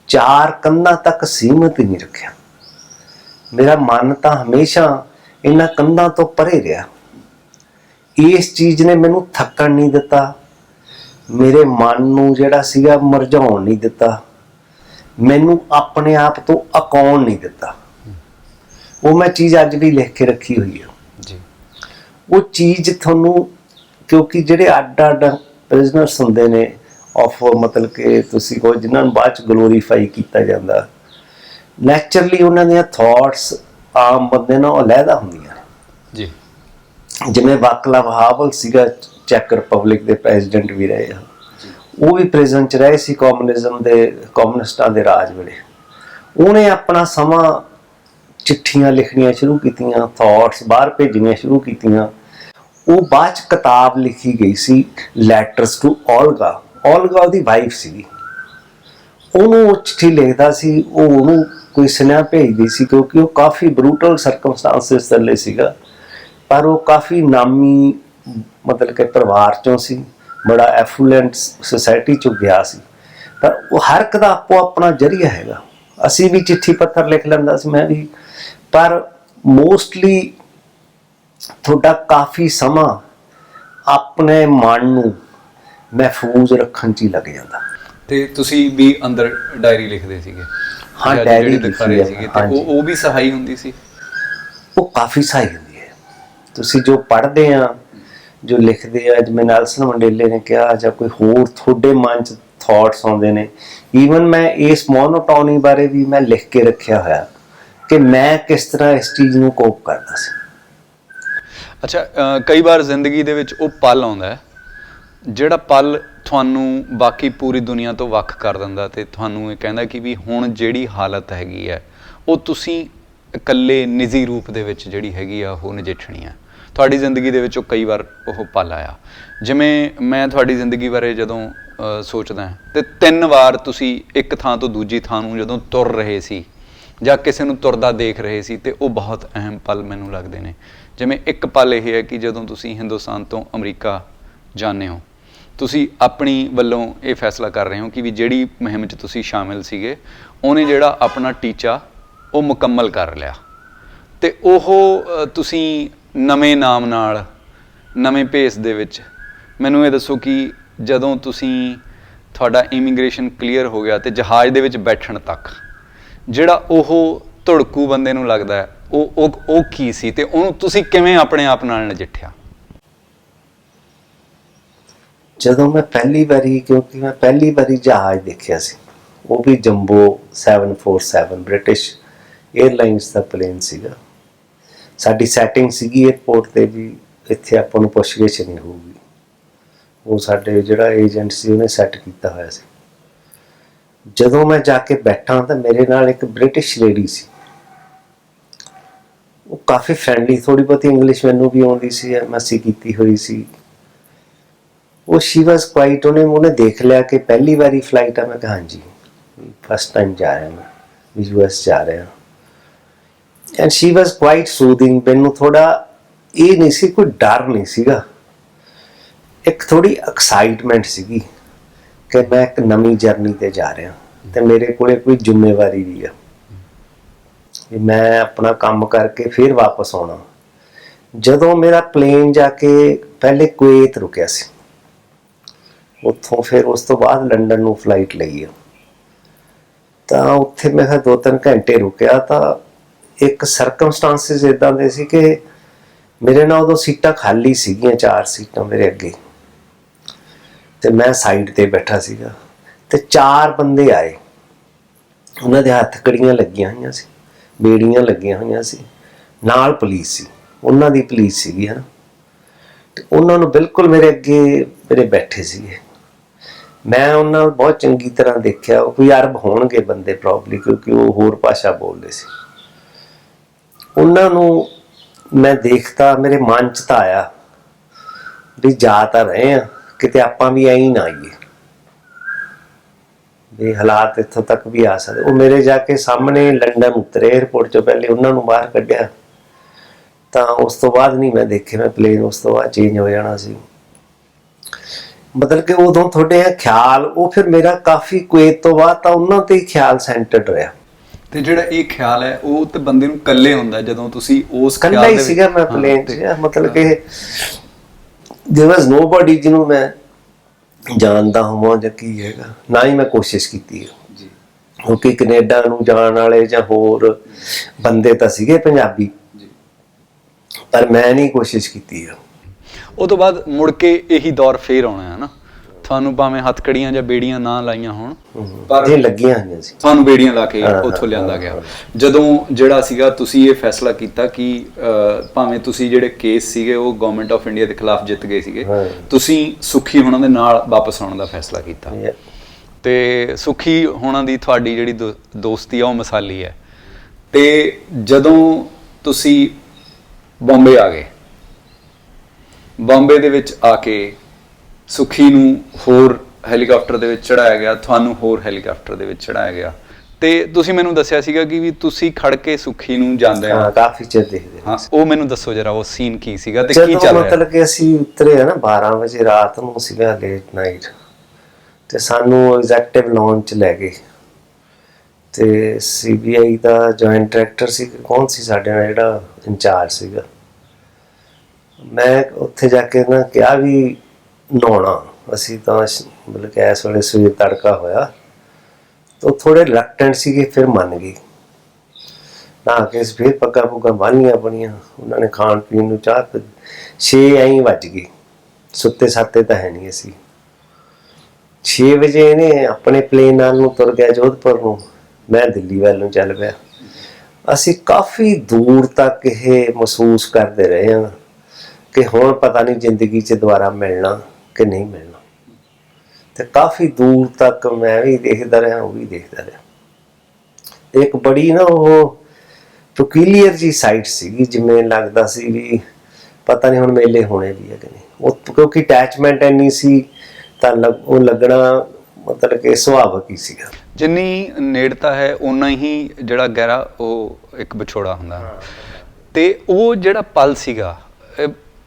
4 ਕੰਧਾਂ ਤੱਕ ਸੀਮਿਤ ਹੀ ਨਹੀਂ ਰੱਖਿਆ, ਮੇਰਾ ਮਨ ਤਾਂ ਹਮੇਸ਼ਾ ਇਹਨਾਂ ਕੰਧਾਂ ਤੋਂ ਪਰੇ ਰਿਹਾ। ਇਸ ਚੀਜ਼ ਨੇ ਮੈਨੂੰ ਥੱਕਣ ਨਹੀਂ ਦਿੱਤਾ, ਮੇਰੇ ਮਨ ਨੂੰ ਜਿਹੜਾ ਸੀਗਾ ਮੁਰਝਾਉਣ ਨਹੀਂ ਦਿੱਤਾ, ਮੈਨੂੰ ਆਪਣੇ ਆਪ ਤੋਂ ਅਕਾਉਣ ਨਹੀਂ ਦਿੱਤਾ। ਉਹ ਮੈਂ ਚੀਜ਼ ਅੱਜ ਵੀ ਲਿਖ ਕੇ ਰੱਖੀ ਹੋਈ ਹੈ ਜੀ। ਉਹ ਚੀਜ਼ ਤੁਹਾਨੂੰ, ਕਿਉਂਕਿ ਜਿਹੜੇ ਅੱਡ ਅੱਡ ਬਿਜ਼ਨਸ ਹੁੰਦੇ ਨੇ ਆਫ, ਮਤਲਬ ਕਿ ਤੁਸੀਂ ਕਹੋ ਜਿਨ੍ਹਾਂ ਨੂੰ ਬਾਅਦ ਚ ਗਲੋਰੀਫਾਈ ਕੀਤਾ ਜਾਂਦਾ, ਨੈਚੁਰਲੀ ਉਹਨਾਂ ਦੀਆਂ ਥਾਟਸ ਆਮ ਬੰਦੇ ਨਾਲ ਅਲੱਗਾ ਹੁੰਦੀਆਂ ਜੀ। ਜਿਵੇਂ ਵਾਕਲਾਵ ਹਾਵਲ ਸੀਗਾ, ਚੈੱਕ ਰਿਪਬਲਿਕ ਦੇ ਪ੍ਰੈਜ਼ੀਡੈਂਟ ਵੀ ਰਹੇ ਆ, ਉਹ ਵੀ ਪ੍ਰਿਜ਼ਨ ਚ ਰਹੇ ਸੀ ਕਮਿਊਨਿਜ਼ਮ ਦੇ, ਕਮਿਊਨਿਸਟਾਂ ਦੇ ਰਾਜ ਵੇਲੇ। ਉਹਨੇ ਆਪਣਾ ਸਮਾਂ ਚਿੱਠੀਆਂ ਲਿਖਣੀਆਂ ਸ਼ੁਰੂ ਕੀਤੀਆਂ, ਥਾਟਸ ਬਾਹਰ ਭੇਜਣੀਆਂ ਸ਼ੁਰੂ ਕੀਤੀਆਂ। ਉਹ ਬਾਅਦ ਚ ਕਿਤਾਬ ਲਿਖੀ ਗਈ ਸੀ ਲੈਟਰਸ ਟੂ ਓਲਗਾ। ਓਲਗਾ ਉਹਦੀ ਵਾਈਫ ਸੀਗੀ, ਉਹਨੂੰ ਉਹ ਚਿੱਠੀ ਲਿਖਦਾ ਸੀ, ਉਹ ਉਹਨੂੰ ਕੋਈ ਸੁਨੇਹਾ ਭੇਜਦੀ ਸੀ, ਕਿਉਂਕਿ ਉਹ ਕਾਫੀ ਬਰੂਟਲ ਸਰਕਮਸਟੈਂਸਿਸ ਥੱਲੇ ਸੀਗਾ, ਪਰ ਉਹ ਕਾਫੀ ਨਾਮੀ ਮਤਲਬ ਕਿ ਪਰਿਵਾਰ ਚੋਂ ਸੀ, ਬੜਾ ਐਫਲੂਐਂਟ ਸੁਸਾਇਟੀ ਚੋਂ ਗਿਆ ਸੀ। ਪਰ ਉਹ ਹਰ ਇੱਕ ਦਾ ਆਪੋ ਆਪਣਾ ਜ਼ਰੀਆ ਹੈਗਾ। ਅਸੀਂ ਵੀ ਚਿੱਠੀ ਪੱਤਰ ਲਿਖ ਲੈਂਦਾ ਸੀ, ਮੈਂ ਵੀ, ਪਰ ਮੋਸਟਲੀ ਤੁਹਾਡਾ ਕਾਫੀ ਸਮਾਂ ਆਪਣੇ ਮਨ ਨੂੰ ਮਹਿਫੂਜ਼ ਰੱਖਣ 'ਚ ਹੀ ਲੱਗ ਜਾਂਦਾ। ਤੇ ਤੁਸੀਂ ਵੀ ਅੰਦਰ ਡਾਇਰੀ ਲਿਖਦੇ ਸੀਗੇ? ਹਾਂ, ਡਾਇਰੀ ਦਿਖਾ ਰਹੇ ਸੀਗੇ, ਤੇ ਉਹ ਵੀ ਸਹਾਈ ਹੁੰਦੀ ਸੀ? ਉਹ ਕਾਫੀ ਸਹਾਈ ਹੁੰਦੀ ਹੈ। ਤੁਸੀਂ ਜੋ ਪੜ੍ਹਦੇ ਆ, ਜੋ ਲਿਖਦੇ ਆ, ਜਿਵੇਂ ਨੈਲਸਨ ਮੰਡੇਲੇ ਨੇ ਕਿਹਾ, ਜਾਂ ਕੋਈ ਹੋਰ ਤੁਹਾਡੇ ਮਨ 'ਚ ਥਾਟਸ ਆਉਂਦੇ ਨੇ। ਈਵਨ ਮੈਂ ਇਸ ਮੋਨੋਟੋਨੀ ਬਾਰੇ ਵੀ ਮੈਂ ਲਿਖ ਕੇ ਰੱਖਿਆ ਹੋਇਆ ਕਿ ਮੈਂ ਕਿਸ ਤਰ੍ਹਾਂ ਇਸ ਚੀਜ਼ ਨੂੰ ਕੋਪ ਕਰਦਾ ਸੀ। ਅੱਛਾ, ਕਈ ਵਾਰ ਜ਼ਿੰਦਗੀ ਦੇ ਵਿੱਚ ਉਹ ਪਲ ਆਉਂਦਾ ਹੈ ਜਿਹੜਾ ਪਲ ਤੁਹਾਨੂੰ ਬਾਕੀ ਪੂਰੀ ਦੁਨੀਆ ਤੋਂ ਵੱਖ ਕਰ ਦਿੰਦਾ, ਤੇ ਤੁਹਾਨੂੰ ਇਹ ਕਹਿੰਦਾ ਕਿ ਵੀ ਹੁਣ ਜਿਹੜੀ ਹਾਲਤ ਹੈਗੀ ਹੈ ਉਹ ਤੁਸੀਂ ਇਕੱਲੇ ਨਿੱਜੀ ਰੂਪ ਦੇ ਵਿੱਚ ਜਿਹੜੀ ਹੈਗੀ ਆ ਉਹ ਨਜਿੱਠਣੀ ਆ। ਤੁਹਾਡੀ ਜ਼ਿੰਦਗੀ ਦੇ ਵਿੱਚ ਉਹ ਕਈ ਵਾਰ ਉਹ ਪਲ ਆਇਆ। ਜਿਵੇਂ ਮੈਂ ਤੁਹਾਡੀ ਜ਼ਿੰਦਗੀ ਬਾਰੇ ਜਦੋਂ ਸੋਚਦਾ ਤੇ 3 ਵਾਰ ਤੁਸੀਂ ਇੱਕ ਥਾਂ ਤੋਂ ਦੂਜੀ ਥਾਂ ਨੂੰ ਜਦੋਂ ਤੁਰ ਰਹੇ ਸੀ ਜਾਂ ਕਿਸੇ ਨੂੰ ਤੁਰਦਾ ਦੇਖ ਰਹੇ ਸੀ, ਤੇ ਉਹ ਬਹੁਤ ਅਹਿਮ ਪਲ ਮੈਨੂੰ ਲੱਗਦੇ ਨੇ। ਜਿਵੇਂ ਇੱਕ ਪਲ ਇਹ ਹੈ ਕਿ ਜਦੋਂ ਤੁਸੀਂ ਹਿੰਦੁਸਤਾਨ ਤੋਂ ਅਮਰੀਕਾ ਜਾਂਦੇ ਹੋ, ਤੁਸੀਂ ਆਪਣੀ ਵੱਲੋਂ ਇਹ ਫੈਸਲਾ ਕਰ ਰਹੇ ਹੋ ਕਿ ਵੀ ਜਿਹੜੀ ਮੁਹਿੰਮ 'ਚ ਤੁਸੀਂ ਸ਼ਾਮਿਲ ਸੀਗੇ, ਉਹਨੇ ਜਿਹੜਾ ਆਪਣਾ ਟੀਚਾ ਉਹ ਮੁਕੰਮਲ ਕਰ ਲਿਆ, ਤੇ ਉਹ ਤੁਸੀਂ ਨਵੇਂ ਨਾਮ ਨਾਲ, ਨਵੇਂ ਭੇਸ ਦੇ ਵਿੱਚ। ਮੈਨੂੰ ਇਹ ਦੱਸੋ ਕਿ ਜਦੋਂ ਤੁਸੀਂ, ਤੁਹਾਡਾ ਇਮੀਗ੍ਰੇਸ਼ਨ ਕਲੀਅਰ ਹੋ ਗਿਆ ਤੇ ਜਹਾਜ਼ ਦੇ ਵਿੱਚ ਬੈਠਣ ਤੱਕ ਜਿਹੜਾ ਉਹ ਧੜਕੂ ਬੰਦੇ ਨੂੰ ਲੱਗਦਾ ਹੈ, ਉਹ ਕੀ ਸੀ, ਤੇ ਉਹਨੂੰ ਤੁਸੀਂ ਕਿਵੇਂ ਆਪਣੇ ਆਪ ਨਾਲ ਨਜਿੱਠਿਆ? ਜਦੋਂ ਮੈਂ ਪਹਿਲੀ ਵਾਰੀ, ਕਿਉਂਕਿ ਮੈਂ ਪਹਿਲੀ ਵਾਰੀ ਜਹਾਜ਼ ਦੇਖਿਆ ਸੀ, ਉਹ ਵੀ ਜੰਬੋ 747 ਬ੍ਰਿਟਿਸ਼ 에ਅਰਲਾਈਨਸ ਦਾ ਪਲੇਨ ਸੀਗਾ। ਸਾਡੀ ਸੈਟਿੰਗ ਸੀਗੀ 에ਅਰਪੋਰਟ ਤੇ ਵੀ, ਇੱਥੇ ਆਪਾਂ ਨੂੰ ਪੁੱਛਗਿੱਛ ਨਹੀਂ ਹੋਊਗੀ। ਉਹ ਸਾਡੇ ਜਿਹੜਾ ਏਜੰਟ ਸੀ ਉਹਨੇ ਸੈੱਟ ਕੀਤਾ ਹੋਇਆ ਸੀ। ਜਦੋਂ ਮੈਂ ਜਾ ਕੇ ਬੈਠਾ ਤਾਂ ਮੇਰੇ ਨਾਲ ਇੱਕ ਬ੍ਰਿਟਿਸ਼ ਲੇਡੀ ਸੀ, ਉਹ ਕਾਫੀ ਫਰੈਂਡਲੀ, ਥੋੜੀ ਬਹੁਤੀ ਇੰਗਲਿਸ਼ ਮੈਨੂੰ ਵੀ ਆਉਂਦੀ ਸੀ, ਐਮਐਸਸੀ ਕੀਤੀ ਹੋਈ ਸੀ। ਉਹ ਸ਼ੀ ਵਾਸ ਕੁਆਇਟ, ਉਹਨੇ ਦੇਖ ਲਿਆ ਕਿ ਪਹਿਲੀ ਵਾਰੀ ਫਲਾਈਟ ਆ। ਮੈਂ ਕਿਹਾ ਹਾਂਜੀ, ਫਸਟ ਟਾਈਮ ਜਾ ਰਿਹਾ ਮੈਂ, US ਜਾ ਰਿਹਾ। And she was quite soothing. ਮੈਨੂੰ ਥੋੜਾ ਇਹ ਨਹੀਂ ਸੀ, ਕੋਈ ਡਰ ਨਹੀਂ ਸੀਗਾ, ਇੱਕ ਥੋੜੀ ਐਕਸਾਈਟਮੈਂਟ ਸੀਗੀ ਕਿ ਮੈਂ ਇੱਕ ਨਵੀਂ ਜਰਨੀ ਤੇ ਜਾ ਰਿਹਾ, ਤੇ ਮੇਰੇ ਕੋਲੇ ਕੋਈ ਜ਼ਿੰਮੇਵਾਰੀ ਵੀ ਆ ਕਿ ਮੈਂ ਆਪਣਾ ਕੰਮ ਕਰਕੇ ਫਿਰ ਵਾਪਸ ਆਉਣਾ। ਜਦੋਂ ਮੇਰਾ ਪਲੇਨ ਜਾ ਕੇ ਪਹਿਲੇ ਕੁਵੈਤ ਰੁਕਿਆ ਸੀ, ਉੱਥੋਂ ਫਿਰ ਉਸ ਤੋਂ ਬਾਅਦ ਲੰਡਨ ਨੂੰ ਫਲਾਈਟ ਲਈ ਆ, ਤਾਂ ਉੱਥੇ ਮੈਂ 2-3 ਘੰਟੇ ਰੁਕਿਆ। ਤਾਂ ਇੱਕ ਸਰਕਮਸਟੈਂਸਿਸ ਇੱਦਾਂ ਦੇ ਸੀ ਕਿ ਮੇਰੇ ਨਾਲ ਉਦੋਂ ਸੀਟਾਂ ਖਾਲੀ ਸੀਗੀਆਂ, 4 ਸੀਟਾਂ ਮੇਰੇ ਅੱਗੇ, ਤੇ ਮੈਂ ਸਾਈਡ ਤੇ ਬੈਠਾ ਸੀਗਾ, ਤੇ 4 ਬੰਦੇ ਆਏ, ਉਹਨਾਂ ਦੇ ਹੱਥ ਕੜੀਆਂ ਲੱਗੀਆਂ ਹੋਈਆਂ ਸੀ, ਬੇੜੀਆਂ ਲੱਗੀਆਂ ਹੋਈਆਂ ਸੀ, ਨਾਲ ਪੁਲਿਸ ਸੀ, ਉਹਨਾਂ ਦੀ ਪੁਲਿਸ ਸੀਗੀ ਹੈ ਨਾ, ਤੇ ਉਹਨਾਂ ਨੂੰ ਬਿਲਕੁਲ ਮੇਰੇ ਅੱਗੇ ਮੇਰੇ ਬੈਠੇ ਸੀਗੇ। ਮੈਂ ਉਹਨਾਂ ਨੂੰ ਬਹੁਤ ਚੰਗੀ ਤਰ੍ਹਾਂ ਦੇਖਿਆ, ਉਹ ਕੋਈ ਅਰਬ ਹੋਣਗੇ ਬੰਦੇ ਪ੍ਰੋਬਬਲੀ, ਕਿਉਂਕਿ ਉਹ ਹੋਰ ਭਾਸ਼ਾ ਬੋਲਦੇ ਸੀ। ਉਹਨਾਂ ਨੂੰ ਮੈਂ ਦੇਖਤਾ, ਮੇਰੇ ਮਨ 'ਚ ਤਾਂ ਆਇਆ ਵੀ ਜਾ ਤਾਂ ਰਹੇ ਆ, ਕਿਤੇ ਆਪਾਂ ਵੀ ਐਂ ਹੀ ਨਾ ਆਈਏ, ਵੀ ਹਾਲਾਤ ਇੱਥੋਂ ਤੱਕ ਵੀ ਆ ਸਕਦੇ। ਉਹ ਮੇਰੇ ਜਾ ਕੇ ਸਾਹਮਣੇ ਲੰਡਨ ਉਤਰੇ 에ਅਰਪੋਰਟ 'ਚੋਂ, ਪਹਿਲੇ ਉਹਨਾਂ ਨੂੰ ਬਾਹਰ ਕੱਢਿਆ, ਤਾਂ ਉਸ ਤੋਂ ਬਾਅਦ ਨਹੀਂ ਮੈਂ ਦੇਖੇ ਮੈਂ ਪਲੇਨ, ਉਸ ਤੋਂ ਬਾਅਦ ਚੇਂਜ ਹੋ ਜਾਣਾ ਸੀ। ਮਤਲਬ ਕਿ ਉਦੋਂ ਤੁਹਾਡੇ ਖਿਆਲ, ਉਹ ਫਿਰ ਮੇਰਾ ਕਾਫੀ ਕੁਵੈਤ ਤੋਂ ਬਾਅਦ ਤਾਂ ਉਹਨਾਂ ਤੇ ਹੀ ਖਿਆਲ ਸੈਂਟਰਡ ਰਿਹਾ। ਤੇ ਜਿਹੜਾ ਇਹ ਖਿਆਲ ਹੈ ਉਹ ਤੇ ਬੰਦੇ ਨੂੰ ਇਕੱਲੇ ਹੁੰਦਾ ਜਦੋਂ ਤੁਸੀਂ ਉਸ ਖਿਆਲ ਇਕੱਲਾ ਹੀ ਸੀਗਾ ਮੈਂ ਪਲੇਨ 'ਚ। ਮਤਲਬ ਕਿ there was nobody ਜਿਹਨੂੰ ਮੈਂ ਜਾਣਦਾ ਹੋਵਾਂ ਜਾਂ ਕੀ ਹੈਗਾ, ਨਾ ਹੀ ਮੈਂ ਕੋਸ਼ਿਸ਼ ਕੀਤੀ ਹੈ ਜੀ। ਕਿਉਂਕਿ ਕੈਨੇਡਾ ਨੂੰ ਜਾਣ ਵਾਲੇ ਜਾਂ ਹੋਰ ਬੰਦੇ ਤਾਂ ਸੀਗੇ ਪੰਜਾਬੀ, ਪਰ ਮੈਂ ਨਹੀਂ ਕੋਸ਼ਿਸ਼ ਕੀਤੀ ਹੈ। ਉਹ ਤੋਂ ਬਾਅਦ ਮੁੜ ਕੇ ਇਹੀ ਦੌਰ ਫੇਰ ਆਉਣਾ ਹੈ ਨਾ, ਤੁਹਾਨੂੰ ਭਾਵੇਂ ਹੱਥਕੜੀਆਂ ਜਾਂ ਬੇੜੀਆਂ ਨਾ ਲਾਈਆਂ ਹੋਣ, ਪਰ ਇਹ ਲੱਗੀਆਂ ਹੋਈਆਂ ਸੀ, ਤੁਹਾਨੂੰ ਬੇੜੀਆਂ ਲਾ ਕੇ ਉੱਥੋਂ ਲਿਆਂਦਾ ਗਿਆ। ਜਦੋਂ ਜਿਹੜਾ ਸੀਗਾ ਤੁਸੀਂ ਇਹ ਫੈਸਲਾ ਕੀਤਾ ਕਿ ਭਾਵੇਂ ਤੁਸੀਂ ਜਿਹੜੇ ਕੇਸ ਸੀਗੇ ਉਹ ਗਵਰਨਮੈਂਟ ਆਫ ਇੰਡੀਆ ਦੇ ਖਿਲਾਫ ਜਿੱਤ ਗਏ ਸੀਗੇ, ਤੁਸੀਂ ਸੁੱਖੀ ਹੋਣਾ ਦੇ ਨਾਲ ਵਾਪਸ ਆਉਣ ਦਾ ਫੈਸਲਾ ਕੀਤਾ। ਤੇ ਸੁੱਖੀ ਹੋਣਾ ਦੀ ਤੁਹਾਡੀ ਜਿਹੜੀ ਦੋਸਤੀ ਆ ਉਹ ਮਿਸਾਲੀ ਹੈ। ਤੇ ਜਦੋਂ ਤੁਸੀਂ ਬੰਬੇ ਆ ਗਏ, ਬੰਬੇ ਦੇ ਵਿੱਚ ਆ ਕੇ ਸੁੱਖੀ ਨੂੰ ਹੋਰ ਹੈਲੀਕਾਪਟਰ ਦੇ ਵਿੱਚ ਚੜਾਇਆ ਗਿਆ, ਤੁਹਾਨੂੰ ਹੋਰ ਹੈਲੀਕਾਪਟਰ ਦੇ ਵਿੱਚ ਚੜਾਇਆ ਗਿਆ, ਤੇ ਤੁਸੀਂ ਮੈਨੂੰ ਦੱਸਿਆ ਸੀਗਾ ਕਿ ਵੀ ਤੁਸੀਂ ਖੜ ਕੇ ਸੁੱਖੀ ਨੂੰ ਜਾਂਦੇ ਆ ਕਾਫੀ ਚਿਰ ਦੇਖਦੇ। ਹਾਂ, ਉਹ ਮੈਨੂੰ ਦੱਸੋ ਜਰਾ, ਉਹ ਸੀਨ ਕੀ ਸੀਗਾ ਤੇ ਕੀ ਚੱਲ ਰਿਹਾ? ਮਤਲਬ ਕਿ ਅਸੀਂ ਉਤਰੇ ਨਾ 12 ਵਜੇ ਰਾਤ ਨੂੰ ਸੀਗਾ, ਲੇਟ ਨਾਈਟ, ਤੇ ਸਾਨੂੰ ਐਗਜ਼ੈਕਟਿਵ ਲਾਂਚ ਲੈ ਗਏ। ਤੇ CBI ਦਾ ਜੁਆਇੰਟ ਡਾਇਰੈਕਟਰ ਸੀ, ਕੌਣ ਸੀ ਸਾਡੇ ਨਾਲ ਜਿਹੜਾ ਇੰਚਾਰਜ ਸੀਗਾ, ਮੈਂ ਉੱਥੇ ਜਾ ਕੇ ਨਾ ਕਿਹਾ ਵੀ ਨਹਾਉਣਾ। ਅਸੀਂ ਤਾਂ ਮਤਲਬ ਕਿ ਇਸ ਵੇਲੇ ਸਵੇਰ ਤੜਕਾ ਹੋਇਆ, ਤਾਂ ਥੋੜੇ ਰਿਲੈਕਟੈਂਟ ਸੀਗੇ, ਫਿਰ ਮੰਨ ਗਏ। ਨਹਾ ਕੇ ਫਿਰ ਪੱਗਾਂ ਪੁੱਗਾਂ ਬੰਨ੍ਹੀਆਂ ਆਪਣੀਆਂ, ਉਹਨਾਂ ਨੇ ਖਾਣ ਪੀਣ ਨੂੰ ਚਾਹ। 6 ਐਂ ਹੀ ਵੱਜ ਗਏ, ਸੁੱਤੇ ਸਾਤੇ ਤਾਂ ਹੈ ਨਹੀਂ ਅਸੀਂ। 6 ਵਜੇ ਇਹਨੇ ਆਪਣੇ ਪਲੇਨ ਨਾਲ ਨੂੰ ਤੁਰ ਗਿਆ ਜੋਧਪੁਰ ਨੂੰ, ਮੈਂ ਦਿੱਲੀ ਵੱਲ ਨੂੰ ਚੱਲ ਪਿਆ। ਅਸੀਂ ਕਾਫੀ ਦੂਰ ਤੱਕ ਇਹ ਮਹਿਸੂਸ ਕਰਦੇ ਰਹੇ ਹਾਂ ਕਿ ਹੁਣ ਪਤਾ ਨਹੀਂ ਜ਼ਿੰਦਗੀ 'ਚ ਦੁਬਾਰਾ ਮਿਲਣਾ ਕਿ ਨਹੀਂ ਮਿਲਣਾ। ਤੇ ਕਾਫੀ ਦੂਰ ਤੱਕ ਮੈਂ ਵੀ ਦੇਖਦਾ ਰਿਹਾ, ਉਹ ਵੀ ਦੇਖਦਾ ਰਿਹਾ। ਇੱਕ ਬੜੀ ਨਾ ਉਹ ਪੀਕੂਲੀਅਰ ਜੀ ਸਾਈਟ ਸੀਗੀ, ਜਿਵੇਂ ਲੱਗਦਾ ਸੀ ਵੀ ਪਤਾ ਨਹੀਂ ਹੁਣ ਮੇਲੇ ਹੋਣੇ ਵੀ ਹੈ ਕਿ ਨਹੀਂ। ਉਹ ਕਿਉਂਕਿ ਅਟੈਚਮੈਂਟ ਇੰਨੀ ਸੀ ਤਾਂ ਉਹ ਲੱਗਣਾ ਮਤਲਬ ਕਿ ਸੁਭਾਵਿਕ ਹੀ ਸੀਗਾ। ਜਿੰਨੀ ਨੇੜਤਾ ਹੈ ਓਨਾ ਹੀ ਜਿਹੜਾ ਗਹਿਰਾ ਉਹ ਇੱਕ ਵਿਛੋੜਾ ਹੁੰਦਾ। ਤੇ ਉਹ ਜਿਹੜਾ ਪਲ ਸੀਗਾ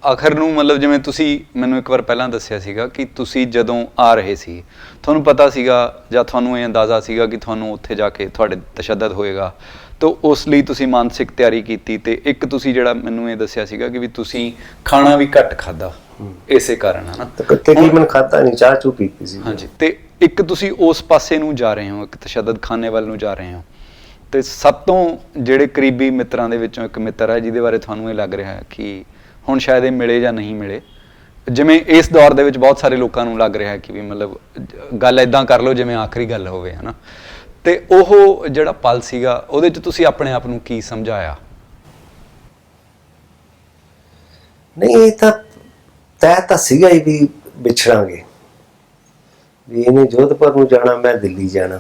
ਆਖਰ ਨੂੰ, ਮਤਲਬ ਜਿਵੇਂ ਤੁਸੀਂ ਮੈਨੂੰ ਇੱਕ ਵਾਰ ਪਹਿਲਾਂ ਦੱਸਿਆ ਸੀਗਾ ਕਿ ਤੁਸੀਂ ਜਦੋਂ ਆ ਰਹੇ ਸੀ ਤੁਹਾਨੂੰ ਪਤਾ ਸੀਗਾ ਜਾਂ ਤੁਹਾਨੂੰ ਇਹ ਅੰਦਾਜ਼ਾ ਸੀਗਾ ਕਿ ਤੁਹਾਨੂੰ ਉੱਥੇ ਜਾ ਕੇ ਤੁਹਾਡੇ ਤਸ਼ੱਦਦ ਹੋਏਗਾ, ਤਾਂ ਉਸ ਲਈ ਤੁਸੀਂ ਮਾਨਸਿਕ ਤਿਆਰੀ ਕੀਤੀ। ਤੇ ਇੱਕ ਤੁਸੀਂ ਜਿਹੜਾ ਮੈਨੂੰ ਇਹ ਦੱਸਿਆ ਸੀਗਾ ਕਿ ਵੀ ਤੁਸੀਂ ਖਾਣਾ ਵੀ ਘੱਟ ਖਾਧਾ ਇਸੇ ਕਾਰਨ, ਹੈ ਨਾ? ਤਕਰੀਬਨ ਖਾਧਾ ਨਹੀਂ, ਚਾਹ ਚੂ ਪੀਤੀ ਸੀ। ਹਾਂਜੀ। ਤੇ ਇੱਕ ਤੁਸੀਂ ਉਸ ਪਾਸੇ ਨੂੰ ਜਾ ਰਹੇ ਹੋ, ਇੱਕ ਤਸ਼ੱਦਦ ਖਾਨੇ ਵੱਲ ਨੂੰ ਜਾ ਰਹੇ ਹੋ, ਤੇ ਸਭ ਤੋਂ ਜਿਹੜੇ ਕਰੀਬੀ ਮਿੱਤਰਾਂ ਦੇ ਵਿੱਚੋਂ ਇੱਕ ਮਿੱਤਰ ਹੈ ਜਿਹਦੇ ਬਾਰੇ ਤੁਹਾਨੂੰ ਇਹ ਲੱਗ ਰਿਹਾ ਹੈ ਕਿ ਹੁਣ ਸ਼ਾਇਦ ਇਹ ਮਿਲੇ ਜਾਂ ਨਹੀਂ ਮਿਲੇ। ਜਿਵੇਂ ਇਸ ਦੌਰ ਦੇ ਵਿੱਚ ਬਹੁਤ ਸਾਰੇ ਲੋਕਾਂ ਨੂੰ ਲੱਗ ਰਿਹਾ ਕਿ ਵੀ ਮਤਲਬ ਗੱਲ ਇੱਦਾਂ ਕਰ ਲਓ ਜਿਵੇਂ ਆਖਰੀ ਗੱਲ ਹੋਵੇ, ਹੈ ਨਾ? ਤੇ ਉਹ ਜਿਹੜਾ ਪਲ ਸੀਗਾ ਉਹਦੇ 'ਚ ਤੁਸੀਂ ਆਪਣੇ ਆਪ ਨੂੰ ਕੀ ਸਮਝਾਇਆ? ਨਹੀਂ, ਇਹ ਤਾਂ ਤੈਅ ਤਾਂ ਸੀਗਾ ਹੀ ਵੀ ਵਿਛੜਾਂਗੇ, ਵੀ ਇਹਨੇ ਜੋਧਪੁਰ ਨੂੰ ਜਾਣਾ, ਮੈਂ ਦਿੱਲੀ ਜਾਣਾ।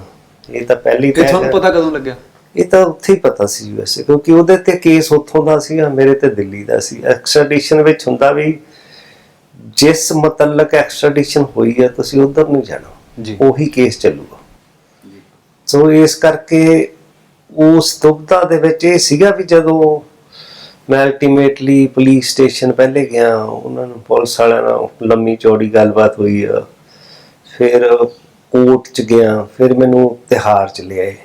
ਇਹ ਤਾਂ ਪਹਿਲੀ ਤੈਅ। ਤੁਹਾਨੂੰ ਪਤਾ ਕਦੋਂ ਲੱਗਿਆ? ਇਹ ਤਾਂ ਉੱਥੇ ਹੀ ਪਤਾ ਸੀ ਵੈਸੇ, ਕਿਉਂਕਿ ਉਹਦੇ ਤੇ ਕੇਸ ਉੱਥੋਂ ਦਾ ਸੀਗਾ, ਮੇਰੇ ਤੇ ਦਿੱਲੀ ਦਾ ਸੀ। ਐਕਸਟ੍ਰੈਡੀਸ਼ਨ ਵਿੱਚ ਹੁੰਦਾ ਵੀ ਜਿਸ ਮੁਤਲਕ ਐਕਸਟ੍ਰੈਡੀਸ਼ਨ ਹੋਈ ਹੈ ਤੁਸੀਂ ਉਧਰ ਨਹੀਂ ਜਾਣਾ, ਉਹੀ ਕੇਸ ਚੱਲੂਗਾ। ਸੋ ਇਸ ਕਰਕੇ ਉਸ ਦੁਬਿਧਾ ਦੇ ਵਿੱਚ ਇਹ ਸੀਗਾ ਵੀ ਜਦੋਂ ਮੈਂ ਅਲਟੀਮੇਟਲੀ ਪੁਲਿਸ ਸਟੇਸ਼ਨ ਪਹਿਲੇ ਗਿਆ, ਉਹਨਾਂ ਨੂੰ ਪੁਲਿਸ ਵਾਲਿਆਂ ਨਾਲ ਲੰਮੀ ਚੌੜੀ ਗੱਲਬਾਤ ਹੋਈ ਆ, ਫਿਰ ਕੋਰਟ 'ਚ ਗਿਆ, ਫਿਰ ਮੈਨੂੰ ਤਿਹਾਰ 'ਚ ਲਿਆਏ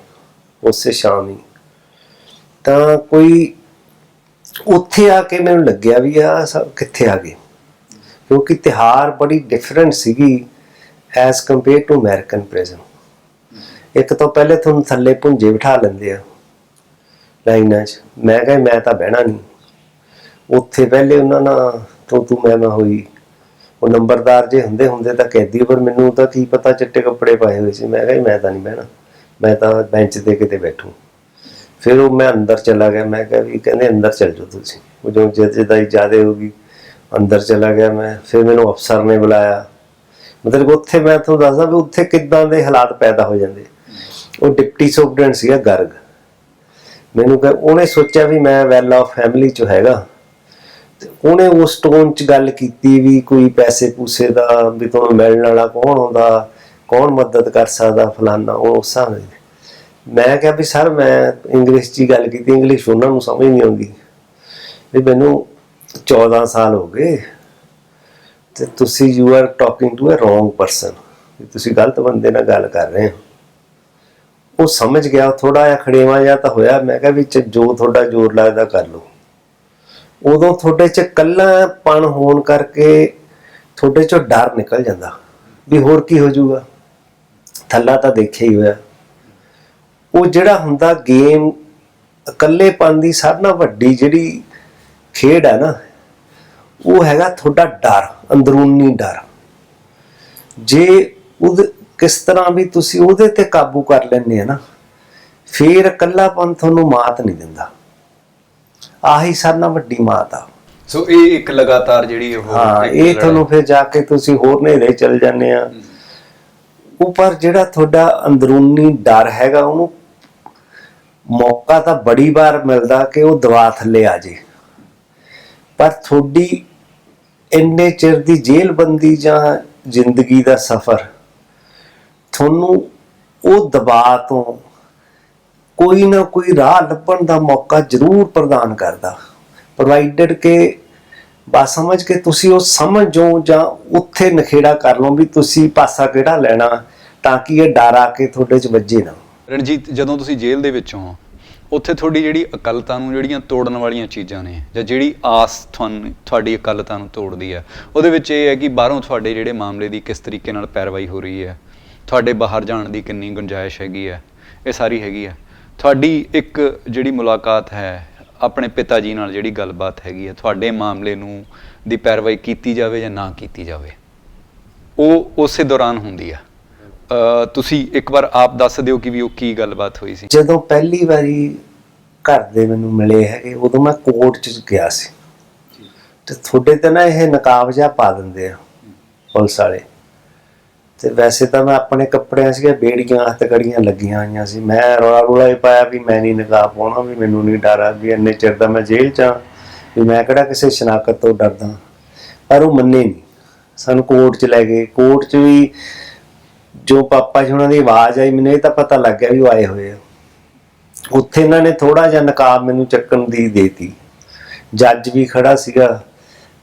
ਉਸੇ ਸ਼ਾਮ ਹੀ। ਤਾਂ ਕੋਈ ਉੱਥੇ ਆ ਕੇ ਮੈਨੂੰ ਲੱਗਿਆ ਵੀ ਆ ਸਭ ਕਿੱਥੇ ਆ ਗਏ, ਕਿਉਂਕਿ ਤਿਹਾਰ ਬੜੀ ਡਿਫਰੈਂਟ ਸੀਗੀ as compare to American prison. ਇੱਕ ਤਾਂ ਪਹਿਲੇ ਤੁਹਾਨੂੰ ਥੱਲੇ ਭੁੰਜੇ ਬਿਠਾ ਲੈਂਦੇ ਆ ਲਾਈਨਾਂ 'ਚ, ਮੈਂ ਕਿਹਾ ਮੈਂ ਤਾਂ ਬਹਿਣਾ ਨਹੀਂ ਉੱਥੇ। ਪਹਿਲੇ ਉਹਨਾਂ ਨਾਲ ਤੂੰ ਮੈਂ ਹੋਈ, ਉਹ ਨੰਬਰਦਾਰ ਜੇ ਹੁੰਦੇ ਤਾਂ ਕੈਦੀ, ਪਰ ਮੈਨੂੰ ਤਾਂ ਕੀ ਪਤਾ ਚਿੱਟੇ ਕੱਪੜੇ ਪਾਏ ਹੋਏ ਸੀ। ਮੈਂ ਕਿਹਾ ਮੈਂ ਤਾਂ ਨਹੀਂ ਬਹਿਣਾ, ਮੈਂ ਤਾਂ ਬੈਂਚ ਤੇ ਕਿਤੇ ਬੈਠੂ। ਫਿਰ ਉਹ ਮੈਂ ਅੰਦਰ ਚਲਾ ਗਿਆ, ਮੈਂ ਕਿਹਾ ਵੀ ਕਹਿੰਦੇ ਅੰਦਰ ਚੱਲ ਜਾਓ ਤੁਸੀਂ। ਉਹ ਜੋ ਜਿੱਦਾਂ ਜ਼ਿਆਦਾ ਹੋ ਗਈ ਅੰਦਰ ਚਲਾ ਗਿਆ ਮੈਂ। ਫਿਰ ਮੈਨੂੰ ਅਫਸਰ ਨੇ ਬੁਲਾਇਆ, ਮਤਲਬ ਉੱਥੇ ਮੈਂ ਤੁਹਾਨੂੰ ਦੱਸਦਾ ਵੀ ਉੱਥੇ ਕਿੱਦਾਂ ਦੇ ਹਾਲਾਤ ਪੈਦਾ ਹੋ ਜਾਂਦੇ। ਉਹ ਡਿਪਟੀ ਸੁਪਰਡੈਂਟ ਸੀਗਾ ਗਰਗ, ਮੈਨੂੰ ਉਹਨੇ ਸੋਚਿਆ ਵੀ ਮੈਂ ਵੈਲ ਆਫ ਫੈਮਿਲੀ 'ਚ ਹੈਗਾ, ਤੇ ਉਹਨੇ ਉਸ ਟੋਨ 'ਚ ਗੱਲ ਕੀਤੀ ਵੀ ਕੋਈ ਪੈਸੇ ਪੂਸੇ ਦਾ ਵੀ ਤੁਹਾਨੂੰ ਮਿਲਣ ਵਾਲਾ ਕੌਣ ਹੁੰਦਾ, ਕੌਣ ਮਦਦ ਕਰ ਸਕਦਾ ਫਲਾਨਾ, ਉਹ ਉਸ ਹਿਸਾਬ ਨਾਲ। ਮੈਂ ਕਿਹਾ ਵੀ ਸਰ ਮੈਂ ਇੰਗਲਿਸ਼ 'ਚ ਹੀ ਗੱਲ ਕੀਤੀ, ਇੰਗਲਿਸ਼ ਉਹਨਾਂ ਨੂੰ ਸਮਝ ਨਹੀਂ ਆਉਂਦੀ ਵੀ ਮੈਨੂੰ 14 ਸਾਲ ਹੋ ਗਏ ਤੇ ਤੁਸੀਂ you are talking to a wrong person, ਤੁਸੀਂ ਗਲਤ ਬੰਦੇ ਨਾਲ ਗੱਲ ਕਰ ਰਹੇ ਹੋ। ਉਹ ਸਮਝ ਗਿਆ, ਥੋੜਾ ਜਿਹਾ ਖੜੇਵਾ ਜਿਹਾ ਤਾਂ ਹੋਇਆ। ਮੈਂ ਕਿਹਾ ਵੀ ਜੋ ਤੁਹਾਡਾ ਜ਼ੋਰ ਲੱਗਦਾ ਕਰ ਲਓ। ਉਦੋਂ ਤੁਹਾਡੇ 'ਚ ਇਕੱਲਾਪਣ ਹੋਣ ਕਰਕੇ ਤੁਹਾਡੇ 'ਚੋਂ ਡਰ ਨਿਕਲ ਜਾਂਦਾ ਵੀ ਹੋਰ ਕੀ ਹੋ ਜਾਊਗਾ, ਥੱਲਾ ਤਾਂ ਦੇਖਿਆ ਹੀ ਹੋਇਆ। ਉਹ ਜਿਹੜਾ ਹੁੰਦਾ ਗੇਮ, ਇਕੱਲੇਪਨ ਦੀ ਸਾਰਿਆਂ ਨਾਲੋਂ ਵੱਡੀ ਜਿਹੜੀ ਖੇਡ ਹੈ ਨਾ, ਉਹ ਹੈਗਾ ਤੁਹਾਡਾ ਡਰ, ਅੰਦਰੂਨੀ ਡਰ। ਜੇ ਉਹ ਕਿਸ ਤਰ੍ਹਾਂ ਵੀ ਤੁਸੀਂ ਉਹਦੇ ਤੇ ਕਾਬੂ ਕਰ ਲੈਂਦੇ ਆ ਨਾ, ਫਿਰ ਇਕੱਲਾਪਨ ਤੁਹਾਨੂੰ ਮਾਤ ਨਹੀਂ ਦਿੰਦਾ। ਆਹੀ ਸਾਰਿਆਂ ਨਾਲੋਂ ਵੱਡੀ ਮਾਤ ਆ। ਸੋ ਇਹ ਇੱਕ ਲਗਾਤਾਰ ਜਿਹੜੀ ਉਹ ਹਾਂ, ਇਹ ਤੁਹਾਨੂੰ ਫਿਰ ਜਾ ਕੇ ਤੁਸੀਂ ਹੋਰ ਨੇੜੇ ਚਲ ਜਾਂਦੇ ਆ। ਉਹ ਪਰ ਜਿਹੜਾ ਤੁਹਾਡਾ ਅੰਦਰੂਨੀ ਡਰ ਹੈਗਾ, ਉਹਨੂੰ ਮੌਕਾ ਤਾਂ ਬੜੀ ਵਾਰ ਮਿਲਦਾ ਕਿ ਉਹ ਦਬਾ ਥੱਲੇ ਆ ਜੇ, ਪਰ ਤੁਹਾਡੀ ਇੰਨੇ ਚਿਰ ਦੀ ਜੇਲ੍ਹਬੰਦੀ ਜਾਂ ਜ਼ਿੰਦਗੀ ਦਾ ਸਫ਼ਰ ਤੁਹਾਨੂੰ ਉਹ ਦਬਾਅ ਤੋਂ ਕੋਈ ਨਾ ਕੋਈ ਰਾਹ ਲੱਭਣ ਦਾ ਮੌਕਾ ਜ਼ਰੂਰ ਪ੍ਰਦਾਨ ਕਰਦਾ, ਪ੍ਰੋਵਾਈਡਡ ਕਿ ਬਸ ਸਮਝ ਕੇ ਤੁਸੀਂ ਉਹ ਸਮਝੋ ਜਾਂ ਉੱਥੇ ਨਖੇੜਾ ਕਰ ਲਓ ਵੀ ਤੁਸੀਂ ਪਾਸਾ ਕਿਹੜਾ ਲੈਣਾ, ਤਾਂ ਕਿ ਇਹ ਡਰ ਆ ਕੇ ਤੁਹਾਡੇ 'ਚ ਵੱਜੇ ਨਾ। ਰਣਜੀਤ, ਜਦੋਂ ਤੁਸੀਂ ਜੇਲ੍ਹ ਦੇ ਵਿੱਚੋਂ ਹੋ, ਉੱਥੇ ਤੁਹਾਡੀ ਜਿਹੜੀ ਅਕਲਤਾ ਨੂੰ ਜਿਹੜੀਆਂ ਤੋੜਨ ਵਾਲੀਆਂ ਚੀਜ਼ਾਂ ਨੇ, ਜਾਂ ਜਿਹੜੀ ਆਸ ਤੁਹਾਡੀ ਅਕਲਤਾ ਨੂੰ ਤੋੜਦੀ ਹੈ, ਉਹਦੇ ਵਿੱਚ ਇਹ ਹੈ ਕਿ ਬਾਹਰੋਂ ਤੁਹਾਡੇ ਜਿਹੜੇ ਮਾਮਲੇ ਦੀ ਕਿਸ ਤਰੀਕੇ ਨਾਲ ਪੈਰਵਾਈ ਹੋ ਰਹੀ ਹੈ, ਤੁਹਾਡੇ ਬਾਹਰ ਜਾਣ ਦੀ ਕਿੰਨੀ ਗੁੰਜਾਇਸ਼ ਹੈਗੀ ਹੈ, ਇਹ ਸਾਰੀ ਹੈਗੀ ਹੈ। ਤੁਹਾਡੀ ਇੱਕ ਜਿਹੜੀ ਮੁਲਾਕਾਤ ਹੈ ਆਪਣੇ ਪਿਤਾ ਜੀ ਨਾਲ, ਜਿਹੜੀ ਗੱਲਬਾਤ ਹੈਗੀ ਹੈ, ਤੁਹਾਡੇ ਮਾਮਲੇ ਨੂੰ ਦੀ ਪੈਰਵਾਈ ਕੀਤੀ ਜਾਵੇ ਜਾਂ ਨਾ ਕੀਤੀ ਜਾਵੇ, ਉਹ ਉਸੇ ਦੌਰਾਨ ਹੁੰਦੀ ਆ। ਤੁਸੀਂ ਇੱਕ ਵਾਰ ਆਪ ਦੱਸ ਦਿਓ ਕਿ ਵੀ ਉਹ ਕੀ ਗੱਲਬਾਤ ਹੋਈ ਸੀ। ਜਦੋਂ ਪਹਿਲੀ ਵਾਰੀ ਘਰ ਦੇ ਮੈਨੂੰ ਮਿਲੇ ਹੈਗੇ, ਉਦੋਂ ਮੈਂ ਕੋਰਟ 'ਚ ਗਿਆ ਸੀ ਤੇ ਤੁਹਾਡੇ ਤੇ ਨਾ ਇਹ ਨਕਾਬ ਜਿਹਾ ਪਾ ਦਿੰਦੇ ਆ ਪੁਲਿਸ ਵਾਲੇ। ਤੇ ਵੈਸੇ ਤਾਂ ਮੈਂ ਆਪਣੇ ਕੱਪੜਿਆਂ ਸੀਗੇ, ਬੇੜੀਆਂ ਹੱਥਕੜੀਆਂ ਲੱਗੀਆਂ ਹੋਈਆਂ ਸੀ। ਮੈਂ ਰੌਲਾ ਹੀ ਪਾਇਆ ਵੀ ਮੈਂ ਨਹੀਂ ਨਕਾਬ ਪਾਉਣਾ, ਵੀ ਮੈਨੂੰ ਨਹੀਂ ਡਰ ਆ, ਵੀ ਇੰਨੇ ਚਿਰ ਦਾ ਮੈਂ ਜੇਲ੍ਹ 'ਚ ਆ, ਵੀ ਮੈਂ ਕਿਹੜਾ ਕਿਸੇ ਸ਼ਨਾਖਤ ਤੋਂ ਡਰਦਾ। ਪਰ ਉਹ ਮੰਨੇ ਨਹੀਂ, ਸਾਨੂੰ ਕੋਰਟ 'ਚ ਲੈ ਗਏ। ਕੋਰਟ 'ਚ ਵੀ ਜੋ ਪਾਪਾ ਜੀ ਉਹਨਾਂ ਦੀ ਆਵਾਜ਼ ਆਈ, ਮੈਨੂੰ ਇਹ ਤਾਂ ਪਤਾ ਲੱਗ ਗਿਆ ਵੀ ਉਹ ਆਏ ਹੋਏ ਆ। ਉੱਥੇ ਇਹਨਾਂ ਨੇ ਥੋੜਾ ਜਿਹਾ ਨਕਾਬ ਮੈਨੂੰ ਚੱਕਣ ਦੀ ਦੇਤੀ। ਜੱਜ ਵੀ ਖੜਾ ਸੀਗਾ।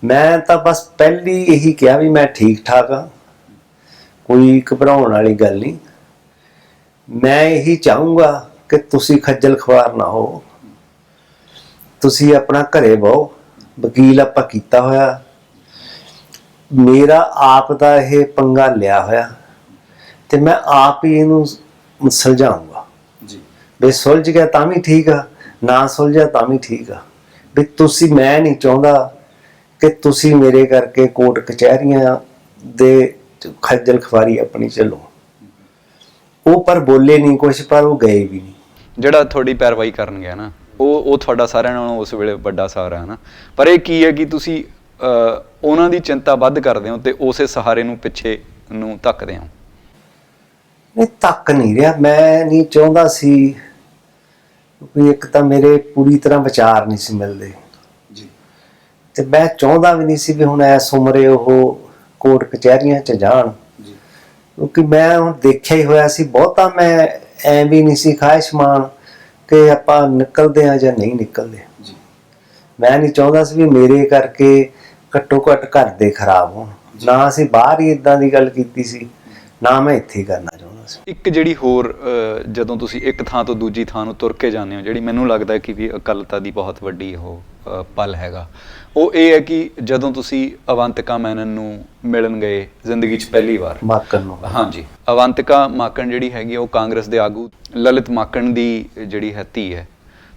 ਮੈਂ ਤਾਂ ਬਸ ਪਹਿਲੀ ਇਹੀ ਕਿਹਾ ਵੀ ਮੈਂ ਠੀਕ ਠਾਕ ਆ, ਕੋਈ ਘਬਰਾਉਣ ਵਾਲੀ ਗੱਲ ਨਹੀਂ। ਮੈਂ ਇਹੀ ਚਾਹੂੰਗਾ ਕਿ ਤੁਸੀਂ ਖੱਜਲ ਖਵਾਰ ਨਾ ਹੋ, ਤੁਸੀਂ ਆਪਣਾ ਘਰੇ ਬਹੋ। ਵਕੀਲ ਆਪਾਂ ਕੀਤਾ ਹੋਇਆ, ਮੇਰਾ ਆਪ ਦਾ ਇਹ ਪੰਗਾ ਲਿਆ ਹੋਇਆ ਤੇ ਮੈਂ ਆਪ ਹੀ ਇਹਨੂੰ ਸੁਲਝਾਊਂਗਾ ਜੀ। ਵੀ ਸੁਲਝ ਗਿਆ ਤਾਂ ਵੀ ਠੀਕ ਆ, ਨਾ ਸੁਲਝਿਆ ਤਾਂ ਵੀ ਠੀਕ ਆ। ਵੀ ਤੁਸੀਂ, ਮੈਂ ਨਹੀਂ ਚਾਹੁੰਦਾ ਕਿ ਤੁਸੀਂ ਮੇਰੇ ਕਰਕੇ ਕੋਰਟ ਕਚਹਿਰੀਆਂ ਦੇ ਖੱਜਲ ਖਵਾਰੀ ਆਪਣੀ ਚੱਲੋ। ਉਹ ਪਰ ਬੋਲੇ ਨਹੀਂ ਕੁਛ, ਪਰ ਉਹ ਗਏ ਵੀ ਨਹੀਂ। ਜਿਹੜਾ ਤੁਹਾਡੀ ਪੈਰਵਾਈ ਕਰਨ ਗਿਆ ਨਾ, ਉਹ ਤੁਹਾਡਾ ਸਾਰਿਆਂ ਨਾਲੋਂ ਉਸ ਵੇਲੇ ਵੱਡਾ ਸਹਾਰਾ ਹੈ ਨਾ। ਪਰ ਇਹ ਕੀ ਹੈ ਕਿ ਤੁਸੀਂ ਉਹਨਾਂ ਦੀ ਚਿੰਤਾ ਵੱਧ ਕਰਦੇ ਹੋ ਤੇ ਉਸੇ ਸਹਾਰੇ ਨੂੰ ਪਿੱਛੇ ਨੂੰ ਧੱਕਦੇ ਹੋ। ਨਹੀਂ, ਧੱਕ ਨਹੀਂ ਰਿਹਾ। ਮੈਂ ਨਹੀਂ ਚਾਹੁੰਦਾ ਸੀ, ਕਿਉਂਕਿ ਇੱਕ ਤਾਂ ਮੇਰੇ ਪੂਰੀ ਤਰ੍ਹਾਂ ਵਿਚਾਰ ਨਹੀਂ ਸੀ ਮਿਲਦੇ ਜੀ, ਤੇ ਮੈਂ ਚਾਹੁੰਦਾ ਵੀ ਨਹੀਂ ਸੀ ਵੀ ਹੁਣ ਇਸ ਉਮਰੇ ਉਹ ਕੋਰਟ ਕਚਹਿਰੀਆਂ 'ਚ ਜਾਣ ਜੀ। ਕਿਉਂਕਿ ਮੈਂ ਹੁਣ ਦੇਖਿਆ ਹੀ ਹੋਇਆ ਸੀ ਬਹੁਤਾ। ਮੈਂ ਐਂ ਵੀ ਨਹੀਂ ਸੀ ਖਾਹਿਸ਼ਮਾਨ ਕਿ ਆਪਾਂ ਨਿਕਲਦੇ ਹਾਂ ਜਾਂ ਨਹੀਂ ਨਿਕਲਦੇ ਜੀ। ਮੈਂ ਨਹੀਂ ਚਾਹੁੰਦਾ ਸੀ ਵੀ ਮੇਰੇ ਕਰਕੇ ਘੱਟੋ ਘੱਟ ਘਰ ਦੇ ਖਰਾਬ ਹੋਣ। ਨਾ ਅਸੀਂ ਬਾਹਰ ਹੀ ਇਦਾਂ ਦੀ ਗੱਲ ਕੀਤੀ ਸੀ, ਨਾ ਮੈਂ ਇੱਥੇ ਕਰਨਾ ਚਾਹੁੰਦਾ ਸੀ। ਇੱਕ ਜਿਹੜੀ ਹੋਰ ਜਦੋਂ ਤੁਸੀਂ ਇੱਕ ਥਾਂ ਤੋਂ ਦੂਜੀ ਥਾਂ ਨੂੰ ਤੁਰ ਕੇ ਜਾਂਦੇ ਹੋ, ਜਿਹੜੀ ਮੈਨੂੰ ਲੱਗਦਾ ਕਿ ਵੀ ਅਕਲਤਾ ਦੀ ਬਹੁਤ ਵੱਡੀ ਉਹ ਪਲ ਹੈਗਾ, ਉਹ ਇਹ ਹੈ ਕਿ ਜਦੋਂ ਤੁਸੀਂ ਅਵੰਤਿਕਾ ਮੈਨਨ ਨੂੰ ਮਿਲਣ ਗਏ ਜ਼ਿੰਦਗੀ 'ਚ ਪਹਿਲੀ ਵਾਰ। ਮਾਕਣ ਨੂੰ, ਹਾਂਜੀ। ਅਵੰਤਿਕਾ ਮਾਕਣ ਜਿਹੜੀ ਹੈਗੀ ਉਹ ਕਾਂਗਰਸ ਦੇ ਆਗੂ ਲਲਿਤ ਮਾਕਣ ਦੀ ਜਿਹੜੀ ਹੈ ਧੀ ਹੈ,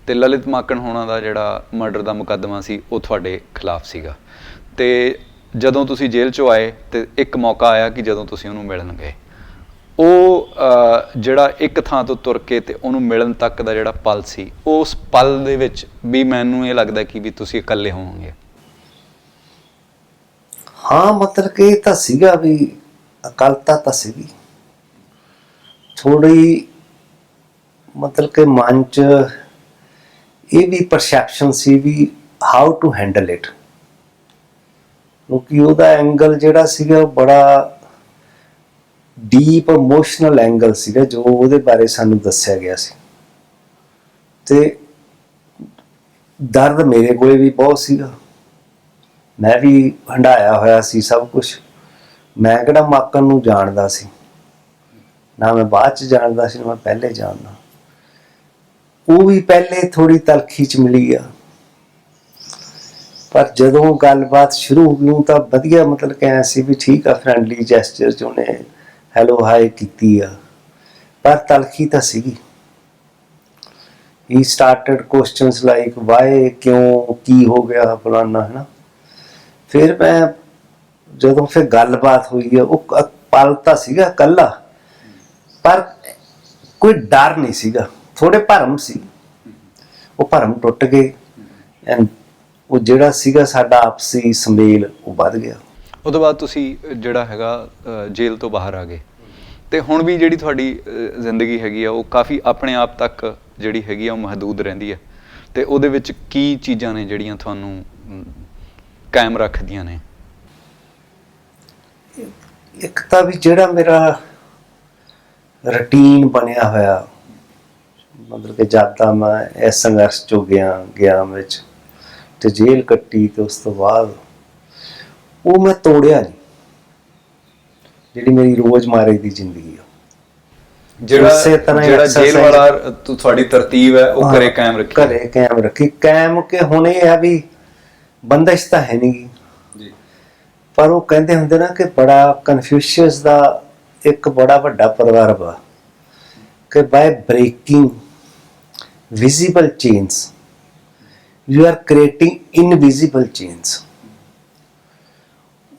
ਤੇ ਲਲਿਤ ਮਾਕਣ ਹੋਣਾ ਦਾ ਜਿਹੜਾ ਮਰਡਰ ਦਾ ਮੁਕੱਦਮਾ ਸੀ ਉਹ ਤੁਹਾਡੇ ਖਿਲਾਫ ਸੀਗਾ। ਤੇ ਜਦੋਂ ਤੁਸੀਂ ਜੇਲ੍ਹ 'ਚੋਂ ਆਏ ਤੇ ਇੱਕ ਮੌਕਾ ਆਇਆ ਕਿ ਜਦੋਂ ਤੁਸੀਂ ਉਹਨੂੰ ਮਿਲਣ ਗਏ, ਉਹ ਜਿਹੜਾ ਇੱਕ ਥਾਂ ਤੋਂ ਤੁਰ ਕੇ ਤੇ ਉਹਨੂੰ ਮਿਲਣ ਤੱਕ ਦਾ ਜਿਹੜਾ ਪਲ ਸੀ, ਉਸ ਪਲ ਦੇ ਵਿੱਚ ਵੀ ਮੈਨੂੰ ਇਹ ਲੱਗਦਾ ਕਿ ਵੀ ਤੁਸੀਂ ਇਕੱਲੇ ਹੋਵੋਗੇ। ਹਾਂ, ਮਤਲਬ ਕਿ ਇਹ ਤਾਂ ਸੀਗਾ ਵੀ ਅਕਲਤਾ ਤਾਂ ਸੀਗੀ ਥੋੜੀ, ਮਤਲਬ ਕਿ ਮਨ 'ਚ ਇਹ ਵੀ ਪਰਸੈਪਸ਼ਨ ਸੀ ਵੀ ਹਾਊ ਟੂ ਹੈਂਡਲ ਇਟ। ਕਿਉਂਕਿ ਉਹਦਾ ਐਂਗਲ ਜਿਹੜਾ ਸੀਗਾ ਉਹ ਬੜਾ ਡੀਪ ਇਮੋਸ਼ਨਲ ਐਂਗਲ ਸੀਗਾ ਜੋ ਉਹਦੇ ਬਾਰੇ ਸਾਨੂੰ ਦੱਸਿਆ ਗਿਆ ਸੀ। ਤੇ ਦਰਦ ਮੇਰੇ ਕੋਲੇ ਵੀ ਬਹੁਤ ਸੀਗਾ, ਮੈਂ ਵੀ ਹੰਢਾਇਆ ਹੋਇਆ ਸੀ ਸਭ ਕੁਝ। ਮੈਂ ਕਿਹੜਾ ਮਾਕਨ ਨੂੰ ਜਾਣਦਾ ਸੀ, ਨਾ ਮੈਂ ਬਾਅਦ ਚ ਜਾਣਦਾ ਸੀ, ਨਾ ਮੈਂ ਪਹਿਲੇ ਜਾਣਦਾ। ਉਹ ਵੀ ਪਹਿਲੇ ਥੋੜੀ ਤਲਖੀ ਚ ਮਿਲੀ ਆ, ਪਰ ਜਦੋਂ ਗੱਲਬਾਤ ਸ਼ੁਰੂ ਹੋ ਗਈ ਤਾਂ ਵਧੀਆ, ਮਤਲਬ ਕਿ ਐਂ ਸੀ ਵੀ ਠੀਕ ਆ, ਫਰੈਂਡਲੀ ਜੈਸਚਰ ਚ ਉਹਨੇ ਹੈਲੋ ਹਾਈ ਕੀਤੀ ਆ, ਪਰ ਤਲਖੀ ਤਾਂ ਸੀਗੀ। ਹੀ ਸਟਾਰਟਡ ਕੁਐਸਚਨਸ ਲਾਈਕ ਵਾਈ, ਕਿਉਂ, ਕੀ ਹੋ ਗਿਆ ਫਲਾਨਾ, ਹੈ ਨਾ। ਫਿਰ ਮੈਂ ਜਦੋਂ ਫਿਰ ਗੱਲਬਾਤ ਹੋਈ ਆ, ਉਹ ਪਲ ਤਾਂ ਸੀਗਾ ਇਕੱਲਾ, ਪਰ ਕੋਈ ਡਰ ਨਹੀਂ ਸੀਗਾ, ਥੋੜੇ ਭਰਮ ਸੀ। ਉਹ ਭਰਮ ਟੁੱਟ ਗਏ ਐਂਡ ਉਹ ਜਿਹੜਾ ਸੀਗਾ ਸਾਡਾ ਆਪਸੀ ਸੁਮੇਲ ਉਹ ਵੱਧ ਗਿਆ। ਉਹ ਤੋਂ ਬਾਅਦ ਤੁਸੀਂ ਜਿਹੜਾ ਹੈਗਾ ਜੇਲ੍ਹ ਤੋਂ ਬਾਹਰ ਆ ਗਏ, ਤੇ ਹੁਣ ਵੀ ਜਿਹੜੀ ਤੁਹਾਡੀ ਜ਼ਿੰਦਗੀ ਹੈਗੀ ਆ ਉਹ ਕਾਫੀ ਆਪਣੇ ਆਪ ਤੱਕ ਜਿਹੜੀ ਹੈਗੀ ਆ ਉਹ ਮਹਦੂਦ ਰਹਿੰਦੀ ਹੈ, ਤੇ ਉਹਦੇ ਵਿੱਚ ਕੀ ਚੀਜ਼ਾਂ ਨੇ ਜਿਹੜੀਆਂ ਤੁਹਾਨੂੰ ਕਾਇਮ ਰੱਖਦੀਆਂ ਨੇ? ਇੱਕ ਤਾਂ ਵੀ ਜਿਹੜਾ ਮੇਰਾ ਰੂਟੀਨ ਬਣਿਆ ਹੋਇਆ, ਮਤਲਬ ਕਿ ਜਦ ਤਾਂ ਮੈਂ ਇਸ ਸੰਘਰਸ਼ ਚੋਂ ਗਿਆ ਵਿੱਚ ਤੇ ਜੇਲ੍ਹ ਕੱਟੀ, ਤੇ ਉਸ ਤੋਂ ਬਾਅਦ ਉਹ ਮੈਂ ਤੋੜਿਆ ਨਹੀਂ। ਜਿਹੜੀ ਮੇਰੀ ਰੋਜ਼ਮਾਰੇ ਦੀ ਜ਼ਿੰਦਗੀ ਆ, ਜਿਹੜਾ ਜੇਲ੍ਹ ਵਾਲਾ ਤੁਹਾਡੀ ਤਰਤੀਬ ਹੈ ਉਹ ਘਰੇ ਕਾਇਮ ਰੱਖੀ, ਘਰੇ ਕਾਇਮ ਰੱਖੀ। ਕਾਇਮ ਕਿ ਹੁਣ ਇਹ ਆ ਵੀ ਬੰਦਸ਼ ਤਾਂ ਹੈ ਨਹੀਂ ਜੀ, ਪਰ ਉਹ ਕਹਿੰਦੇ ਹੁੰਦੇ ਨਾ ਕਿ ਬੜਾ ਕਨਫਿਊਸ਼ੀਅਸ ਦਾ ਇੱਕ ਬੜਾ ਵੱਡਾ ਪ੍ਰਵਰਬ ਆ ਕਿ ਬਾय breaking visible chains you are creating invisible chains.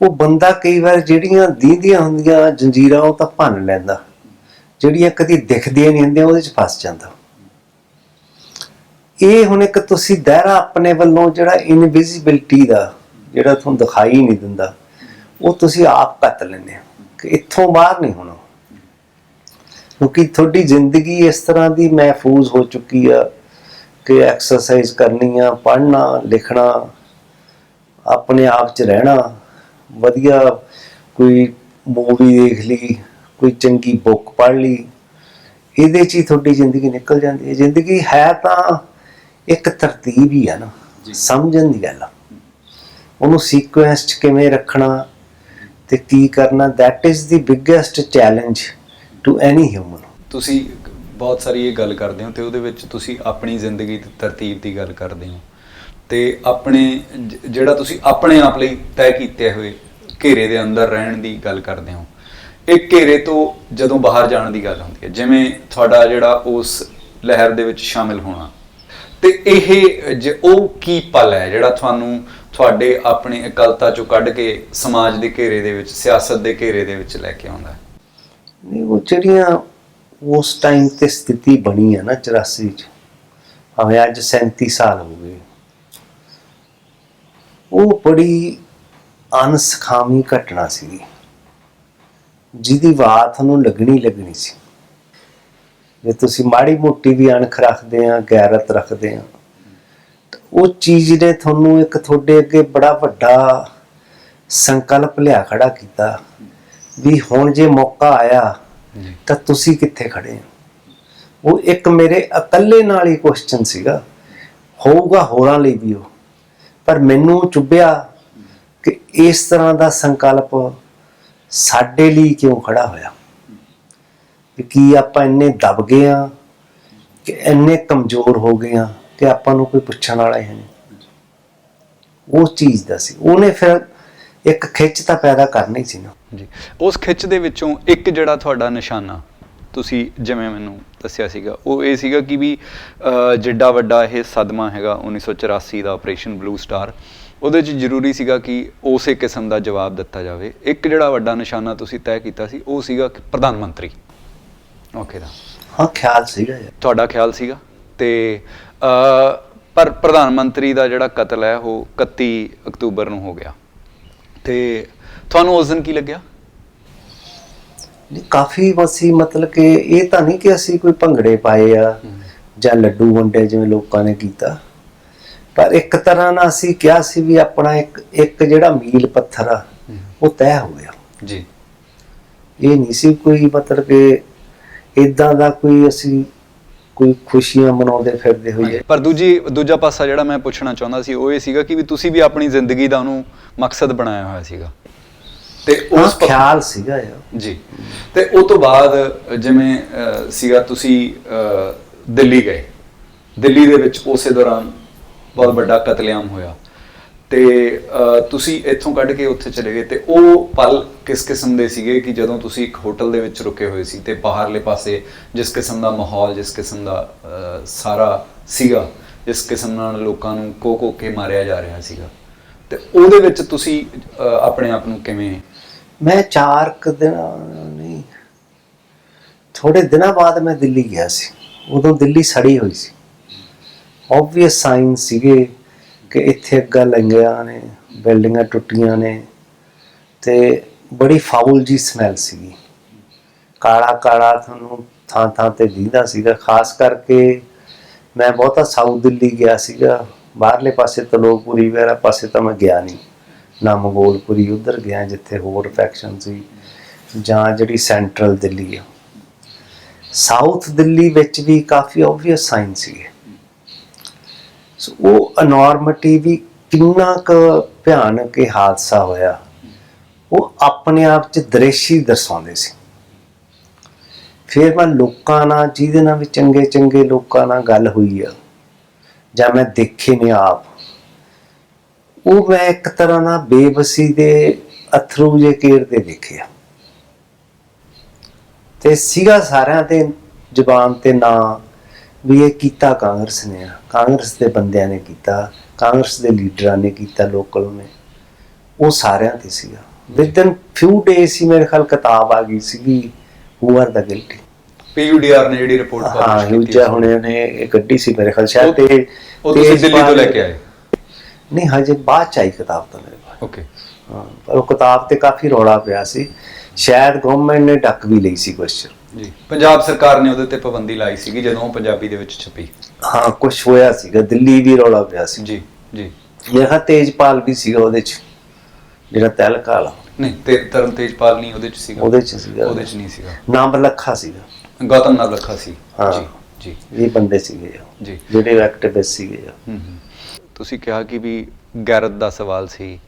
ਉਹ ਬੰਦਾ ਕਈ ਵਾਰ ਜਿਹੜੀਆਂ ਦੀਂਦੀਆਂ ਹੁੰਦੀਆਂ ਜੰਜੀਰਾਂ ਉਹ ਤਾਂ ਭੰਨ ਲੈਂਦਾ, ਜਿਹੜੀਆਂ ਕਦੀ ਦਿਖਦੀਆਂ ਨਹੀਂ ਹੁੰਦੀਆਂ ਉਹਦੇ 'ਚ ਫਸ ਜਾਂਦਾ। ਇਹ ਹੁਣ ਇੱਕ ਤੁਸੀਂ ਦਾਇਰਾ ਆਪਣੇ ਵੱਲੋਂ ਜਿਹੜਾ ਇਨਵਿਜ਼ੀਬਿਲਿਟੀ ਦਾ, ਜਿਹੜਾ ਤੁਹਾਨੂੰ ਦਿਖਾਈ ਨਹੀਂ ਦਿੰਦਾ, ਉਹ ਤੁਸੀਂ ਆਪ ਕੱਟ ਲੈਂਦੇ ਹੋ ਕਿ ਇੱਥੋਂ ਬਾਹਰ ਨਹੀਂ ਹੋਣਾ, ਕਿਉਂਕਿ ਤੁਹਾਡੀ ਜ਼ਿੰਦਗੀ ਇਸ ਤਰ੍ਹਾਂ ਦੀ ਮਹਿਫੂਜ਼ ਹੋ ਚੁੱਕੀ ਆ ਕਿ ਐਕਸਰਸਾਈਜ਼ ਕਰਨੀ ਆ, ਪੜ੍ਹਨਾ ਲਿਖਣਾ, ਆਪਣੇ ਆਪ 'ਚ ਰਹਿਣਾ, ਵਧੀਆ ਕੋਈ ਮੂਵੀ ਦੇਖ ਲਈ, ਕੋਈ ਚੰਗੀ ਬੁੱਕ ਪੜ੍ਹ ਲਈ, ਇਹਦੇ 'ਚ ਹੀ ਤੁਹਾਡੀ ਜ਼ਿੰਦਗੀ ਨਿਕਲ ਜਾਂਦੀ ਹੈ। ਜ਼ਿੰਦਗੀ ਹੈ ਤਾਂ ਇੱਕ ਤਰਤੀਬ ਹੀ ਆ ਨਾ, ਸਮਝਣ ਦੀ ਗੱਲ ਆ, ਉਹਨੂੰ ਸੀਕੁਐਂਸ 'ਚ ਕਿਵੇਂ ਰੱਖਣਾ ਤੇ ਕੀ ਕਰਨਾ, that is the biggest challenge to any human. ਤੁਸੀਂ ਬਹੁਤ ਸਾਰੀ ਇਹ ਗੱਲ ਕਰਦੇ ਹੋ, ਤੇ ਉਹਦੇ ਵਿੱਚ ਤੁਸੀਂ ਆਪਣੀ ਜ਼ਿੰਦਗੀ ਦੀ ਤਰਤੀਬ ਦੀ ਗੱਲ ਕਰਦੇ ਹੋ, ਤੇ ਆਪਣੇ ਜਿਹੜਾ ਤੁਸੀਂ ਆਪਣੇ ਆਪ ਲਈ ਤੈਅ ਕੀਤੇ ਹੋਏ ਘੇਰੇ ਦੇ ਅੰਦਰ ਰਹਿਣ ਦੀ ਗੱਲ ਕਰਦੇ ਹੋ। ਇਹ ਘੇਰੇ ਤੋਂ ਜਦੋਂ ਬਾਹਰ ਜਾਣ ਦੀ ਗੱਲ ਹੁੰਦੀ ਹੈ, ਜਿਵੇਂ ਤੁਹਾਡਾ ਜਿਹੜਾ ਉਸ ਲਹਿਰ ਦੇ ਵਿੱਚ ਸ਼ਾਮਿਲ ਹੋਣਾ, ਤੇ ਇਹ ਉਹ ਕੀ ਪਲ ਹੈ ਜਿਹੜਾ ਤੁਹਾਨੂੰ ਤੁਹਾਡੇ ਆਪਣੀ ਇਕੱਲਤਾ ਚੋਂ ਕੱਢ ਕੇ ਸਮਾਜ ਦੇ ਘੇਰੇ ਦੇ ਵਿੱਚ, ਸਿਆਸਤ ਦੇ ਘੇਰੇ ਦੇ ਵਿੱਚ ਲੈ ਕੇ ਆਉਂਦਾ? ਨਹੀਂ, ਉਹ ਜਿਹੜੀਆਂ ਉਸ ਟਾਈਮ ਤੇ ਸਥਿਤੀ ਬਣੀ ਹੈ ਨਾ 84 'ਚ, ਭਾਵੇਂ ਅੱਜ 37 ਸਾਲ ਹੋ ਗਏ, ਉਹ ਬੜੀ ਅਣਸਖਾਵੀਂ ਘਟਨਾ ਸੀਗੀ ਜਿਹਦੀ ਬਾਤ ਤੁਹਾਨੂੰ ਲੱਗਣੀ ਸੀ। ਜੇ ਤੁਸੀਂ ਮਾੜੀ ਮੋਟੀ ਵੀ ਅਣਖ ਰੱਖਦੇ ਆ, ਗੈਰਤ ਰੱਖਦੇ ਆ, ਉਹ ਚੀਜ਼ ਨੇ ਤੁਹਾਨੂੰ ਇੱਕ ਤੁਹਾਡੇ ਅੱਗੇ ਬੜਾ ਵੱਡਾ ਸੰਕਲਪ ਲਿਆ ਖੜਾ ਕੀਤਾ ਵੀ ਹੁਣ ਜੇ ਮੌਕਾ ਆਇਆ ਤਾਂ ਤੁਸੀਂ ਕਿੱਥੇ ਖੜੇ ਹੋ। ਉਹ ਇੱਕ ਮੇਰੇ ਇਕੱਲੇ ਨਾਲ ਹੀ ਕੁਐਸਚਨ ਸੀਗਾ, ਹੋਊਗਾ ਹੋਰਾਂ ਲਈ ਵੀ ਉਹ, ਪਰ ਮੈਨੂੰ ਚੁੱਭਿਆ ਕਿ ਇਸ ਤਰ੍ਹਾਂ ਦਾ ਸੰਕਲਪ ਸਾਡੇ ਲਈ ਕਿਉਂ ਖੜਾ ਹੋਇਆ, ਕਿ ਆਪਾਂ ਇੰਨੇ ਦਬ ਗਏ ਆ, ਕਿ ਇੰਨੇ ਕਮਜ਼ੋਰ ਹੋ ਗਏ ਆ ਕਿ ਆਪਾਂ ਨੂੰ ਕੋਈ ਪੁੱਛਣ ਵਾਲਾ ਹੀ ਨਹੀਂ। ਉਸ ਚੀਜ਼ ਦਾ ਸੀ, ਉਹਨੇ ਫਿਰ ਇੱਕ ਖਿੱਚ ਤਾਂ ਪੈਦਾ ਕਰਨੀ ਸੀ ਨਾ ਜੀ। ਉਸ ਖਿੱਚ ਦੇ ਵਿੱਚੋਂ ਇੱਕ ਜਿਹੜਾ ਤੁਹਾਡਾ ਨਿਸ਼ਾਨਾ ਤੁਸੀਂ ਜਿਵੇਂ ਮੈਨੂੰ ਦੱਸਿਆ ਸੀਗਾ, ਉਹ ਇਹ ਸੀਗਾ ਕਿ ਵੀ ਜਿੱਡਾ ਵੱਡਾ ਇਹ ਸਦਮਾ ਹੈਗਾ 1984 ਦਾ ਆਪਰੇਸ਼ਨ ਬਲੂ ਸਟਾਰ, ਉਹਦੇ 'ਚ ਜ਼ਰੂਰੀ ਸੀਗਾ ਕਿ ਉਸੇ ਕਿਸਮ ਦਾ ਜਵਾਬ ਦਿੱਤਾ ਜਾਵੇ। ਇੱਕ ਜਿਹੜਾ ਵੱਡਾ ਨਿਸ਼ਾਨਾ ਤੁਸੀਂ ਤੈਅ ਕੀਤਾ ਸੀ ਉਹ ਸੀਗਾ ਕਿ ਪ੍ਰਧਾਨ ਮੰਤਰੀ ਓਕੇ ਦਾ। ਹਾਂ, ਖਿਆਲ ਸੀਗਾ ਤੁਹਾਡਾ ਖਿਆਲ ਸੀਗਾ, ਤੇ ਪਰ ਪ੍ਰਧਾਨ ਮੰਤਰੀ ਦਾ ਜਿਹੜਾ ਕਤਲ ਹੈ ਉਹ 31 ਅਕਤੂਬਰ ਨੂੰ ਹੋ ਗਿਆ, ਤੇ ਤੁਹਾਨੂੰ ਉਸ ਦਿਨ ਕੀ ਲੱਗਿਆ? ਕਾਫੀ ਵਸੀ, ਮਤਲਬ ਕਿ ਇਹ ਤਾਂ ਨਹੀਂ ਕਿ ਅਸੀਂ ਕੋਈ ਭੰਗੜੇ ਪਾਏ ਆ ਜਾਂ ਲੱਡੂ ਵੰਡੇ ਜਿਵੇਂ ਲੋਕਾਂ ਨੇ ਕੀਤਾ, ਪਰ ਇੱਕ ਤਰ੍ਹਾਂ ਨਾਲ ਅਸੀਂ ਕਿਹਾ ਸੀ ਵੀ ਆਪਣਾ ਇੱਕ ਜਿਹੜਾ ਮੀਲ ਪੱਥਰ ਆ ਉਹ ਤੈਅ ਹੋ ਗਿਆ ਜੀ। ਇਹ ਨਹੀਂ ਸੀ ਕੋਈ ਮਤਲਬ ਕਿ ਇਦਾਂ ਦਾ ਕੋਈ ਅਸੀਂ ਕੋਈ ਖੁਸ਼ੀਆਂ ਮਨਾਉਂਦੇ ਫਿਰਦੇ ਹੋਈਏ। ਪਰ ਦੂਜਾ ਪਾਸਾ ਜਿਹੜਾ ਮੈਂ ਪੁੱਛਣਾ ਚਾਹੁੰਦਾ ਸੀ ਉਹ ਇਹ ਸੀਗਾ ਕਿ ਵੀ ਤੁਸੀਂ ਵੀ ਆਪਣੀ ਜ਼ਿੰਦਗੀ ਦਾ ਉਹਨੂੰ ਮਕਸਦ ਬਣਾਇਆ ਹੋਇਆ ਸੀਗਾ ਤੇ ਉਸ ਖਿਆਲ ਸੀਗਾ ਯਾਰ ਜੀ। ਤੇ ਉਹ ਤੋਂ ਬਾਅਦ ਜਿਵੇਂ ਸੀਗਾ ਤੁਸੀਂ ਦਿੱਲੀ ਗਏ, ਦਿੱਲੀ ਦੇ ਵਿੱਚ ਉਸੇ ਦੌਰਾਨ ਬਹੁਤ ਵੱਡਾ ਕਤਲੇਆਮ ਹੋਇਆ ਤੇ ਤੁਸੀਂ ਇੱਥੋਂ ਕੱਢ ਕੇ ਉੱਥੇ ਚਲੇ ਗਏ ਤੇ ਉਹ ਪਲ ਕਿਸ ਕਿਸਮ ਦੇ ਸੀਗੇ ਕਿ ਜਦੋਂ ਤੁਸੀਂ ਇੱਕ ਹੋਟਲ ਦੇ ਵਿੱਚ ਰੁਕੇ ਹੋਏ ਸੀ ਤੇ ਬਾਹਰਲੇ ਪਾਸੇ ਜਿਸ ਕਿਸਮ ਦਾ ਮਾਹੌਲ, ਜਿਸ ਕਿਸਮ ਦਾ ਸਾਰਾ ਸੀਗਾ, ਜਿਸ ਕਿਸਮ ਨਾਲ ਲੋਕਾਂ ਨੂੰ ਕੋ ਕੇ ਮਾਰਿਆ ਜਾ ਰਿਹਾ ਸੀਗਾ, ਤੇ ਉਹਦੇ ਵਿੱਚ ਤੁਸੀਂ ਆਪਣੇ ਆਪ ਨੂੰ ਕਿਵੇਂ? ਮੈਂ 4 ਦਿਨ ਨਹੀਂ, ਥੋੜੇ ਦਿਨਾਂ ਬਾਅਦ ਮੈਂ ਦਿੱਲੀ ਗਿਆ ਸੀ। ਉਦੋਂ ਦਿੱਲੀ ਸੜੀ ਹੋਈ ਸੀ। ਓਬਵੀਅਸ ਸਾਈਨ ਸੀਗੇ ਕਿ ਇੱਥੇ ਅੱਗਾਂ ਲੱਗੀਆਂ ਨੇ, ਬਿਲਡਿੰਗਾਂ ਟੁੱਟੀਆਂ ਨੇ ਤੇ ਬੜੀ ਫਾਉਲ ਜੀ ਸਮੈਲ ਸੀਗੀ। ਕਾਲਾ ਕਾਲਾ ਤੁਹਾਨੂੰ ਥਾਂ ਥਾਂ ਤੇ ਦਿਖਦਾ ਸੀਗਾ। ਖਾਸ ਕਰਕੇ ਮੈਂ ਬਹੁਤਾ ਸਾਊਥ ਦਿੱਲੀ ਗਿਆ ਸੀਗਾ, ਬਾਹਰਲੇ ਪਾਸੇ ਤਲੋਕਪੁਰੀ ਵਗੈਰਾ ਪਾਸੇ ਤਾਂ ਮੈਂ ਗਿਆ ਨਹੀਂ, ਨਾ ਮੰਗੋਲਪੁਰੀ ਉੱਧਰ ਗਿਆ ਜਿੱਥੇ ਹੋਰ ਫੈਕਸ਼ਨ ਸੀ, ਜਾਂ ਜਿਹੜੀ ਸੈਂਟਰਲ ਦਿੱਲੀ ਆ। ਸਾਊਥ ਦਿੱਲੀ ਵਿੱਚ ਵੀ ਕਾਫੀ ਓਬਵੀਅਸ ਸਾਈਨ ਸੀਗੇ। ਸੋ ਉਹ ਅਨੋਰਮਟੀ ਵੀ ਕਿੰਨਾ ਕੁ ਭਿਆਨਕ ਇਹ ਹਾਦਸਾ ਹੋਇਆ, ਉਹ ਆਪਣੇ ਆਪ 'ਚ ਦ੍ਰਿਸ਼ ਹੀ ਦਰਸਾਉਂਦੇ ਸੀ। ਫਿਰ ਮੈਂ ਲੋਕਾਂ ਨਾਲ, ਜਿਹਦੇ ਨਾਲ ਵੀ ਚੰਗੇ ਚੰਗੇ ਲੋਕਾਂ ਨਾਲ ਗੱਲ ਹੋਈ ਆ ਜਾਂ ਮੈਂ ਦੇਖੇ ਨੇ ਆਪ, ਉਹ ਮੈਂ ਇੱਕ ਤਰ੍ਹਾਂ ਨਾਲ ਬੇਬਸੀ ਦੇ ਅਥਰੂ ਜੇ ਕੇਰਦੇ ਦੇਖਿਆ। ਤੇ ਸੀਗਾ ਸਾਰਿਆਂ ਦੇ ਜ਼ੁਬਾਨ ਤੇ ਨਾਂ ਵੀ ਇਹ ਕੀਤਾ ਕਾਂਗਰਸ ਨੇ ਆ, ਕਾਂਗਰਸ ਦੇ ਬੰਦਿਆਂ ਨੇ ਕੀਤਾ, ਕਾਂਗਰਸ ਦੇ ਲੀਡਰਾਂ ਨੇ ਕੀਤਾ, ਲੋਕਲ ਨੇ, ਉਹ ਸਾਰਿਆਂ ਤੇ ਸੀਗਾ। ਵਿਦਨ ਫਿਊ ਡੇਜ਼ ਸੀ ਮੇਰੇ ਖਿਆਲ ਕਿਤਾਬ ਆ ਗਈ ਸੀਗੀ, who are the guilty. PUDR ਨੇ ਜਿਹੜੀ ਰਿਪੋਰਟ ਹਾਂ, ਯੂਜਾ ਹੁਣੇ ਨੇ ਇਹ ਗੱਡੀ ਸੀ ਮੇਰੇ ਖਿਆਲ, ਸ਼ਾਇਦ ਤੇ ਉਹ ਤੁਸੀਂ ਦਿੱਲੀ ਤੋਂ ਲੈ ਕੇ ਆਏ? ਨਹੀਂ, ਹਜੇ ਬਾਅਦ ਚ ਆਈ ਕਿਤਾਬ ਤਾਂ ਮੇਰੇ ਕੋਲ। ਓਕੇ। ਹਾਂ, ਪਰ ਉਹ ਕਿਤਾਬ ਤੇ ਕਾਫੀ ਰੌਲਾ ਪਿਆ ਸੀ, ਸ਼ਾਇਦ ਗਵਰਨਮੈਂਟ ਨੇ ਡੱਕ ਵੀ ਲਈ ਸੀ ਕੁਛ ਜੀ। ਪੰਜਾਬ ਸਰਕਾਰ ਨੇ ਉਹਦੇ ਤੇ ਪਾਬੰਦੀ ਲਾਈ ਸੀਗੀ ਜਦੋਂ ਉਹ ਪੰਜਾਬੀ ਦੇ ਵਿੱਚ ਛਪੀ। ਹਾਂ, ਕੁਛ ਹੋਇਆ ਸੀਗਾ, ਦਿੱਲੀ ਵੀ ਰੌਲਾ ਪਿਆ ਸੀ। ਜੀ ਜੀ। ਮੇਰਾ ਤੇਜਪਾਲ ਵੀ ਸੀਗਾ ਉਹਦੇ ਚ, ਜਿਹੜਾ ਤਹਿਲਕਾ ਵਾਲਾ। ਨਹੀਂ, ਤੇ ਤਰਨ ਤੇਜਪਾਲ ਨਹੀਂ ਉਹਦੇ ਚ ਸੀਗਾ? ਉਹਦੇ ਚ ਸੀਗਾ, ਉਹਦੇ ਚ ਨਹੀਂ ਸੀਗਾ। ਨਾਮ ਲੱਖਾ ਸੀਗਾ, ਗੌਤਮ ਨਵਲਖਾ ਸੀ। ਹਾਂ ਜੀ ਜੀ। ਇਹ ਬੰਦੇ ਸੀਗੇ ਜੀ, ਜਿਹੜੇ ਐਕਟਿਵਿਸਟ ਸੀਗੇ। ਤੁਸੀਂ ਕਿਹਾ ਕਿ ਵੀ ਗੈਰਤ ਦਾ ਸਵਾਲ ਸੀ,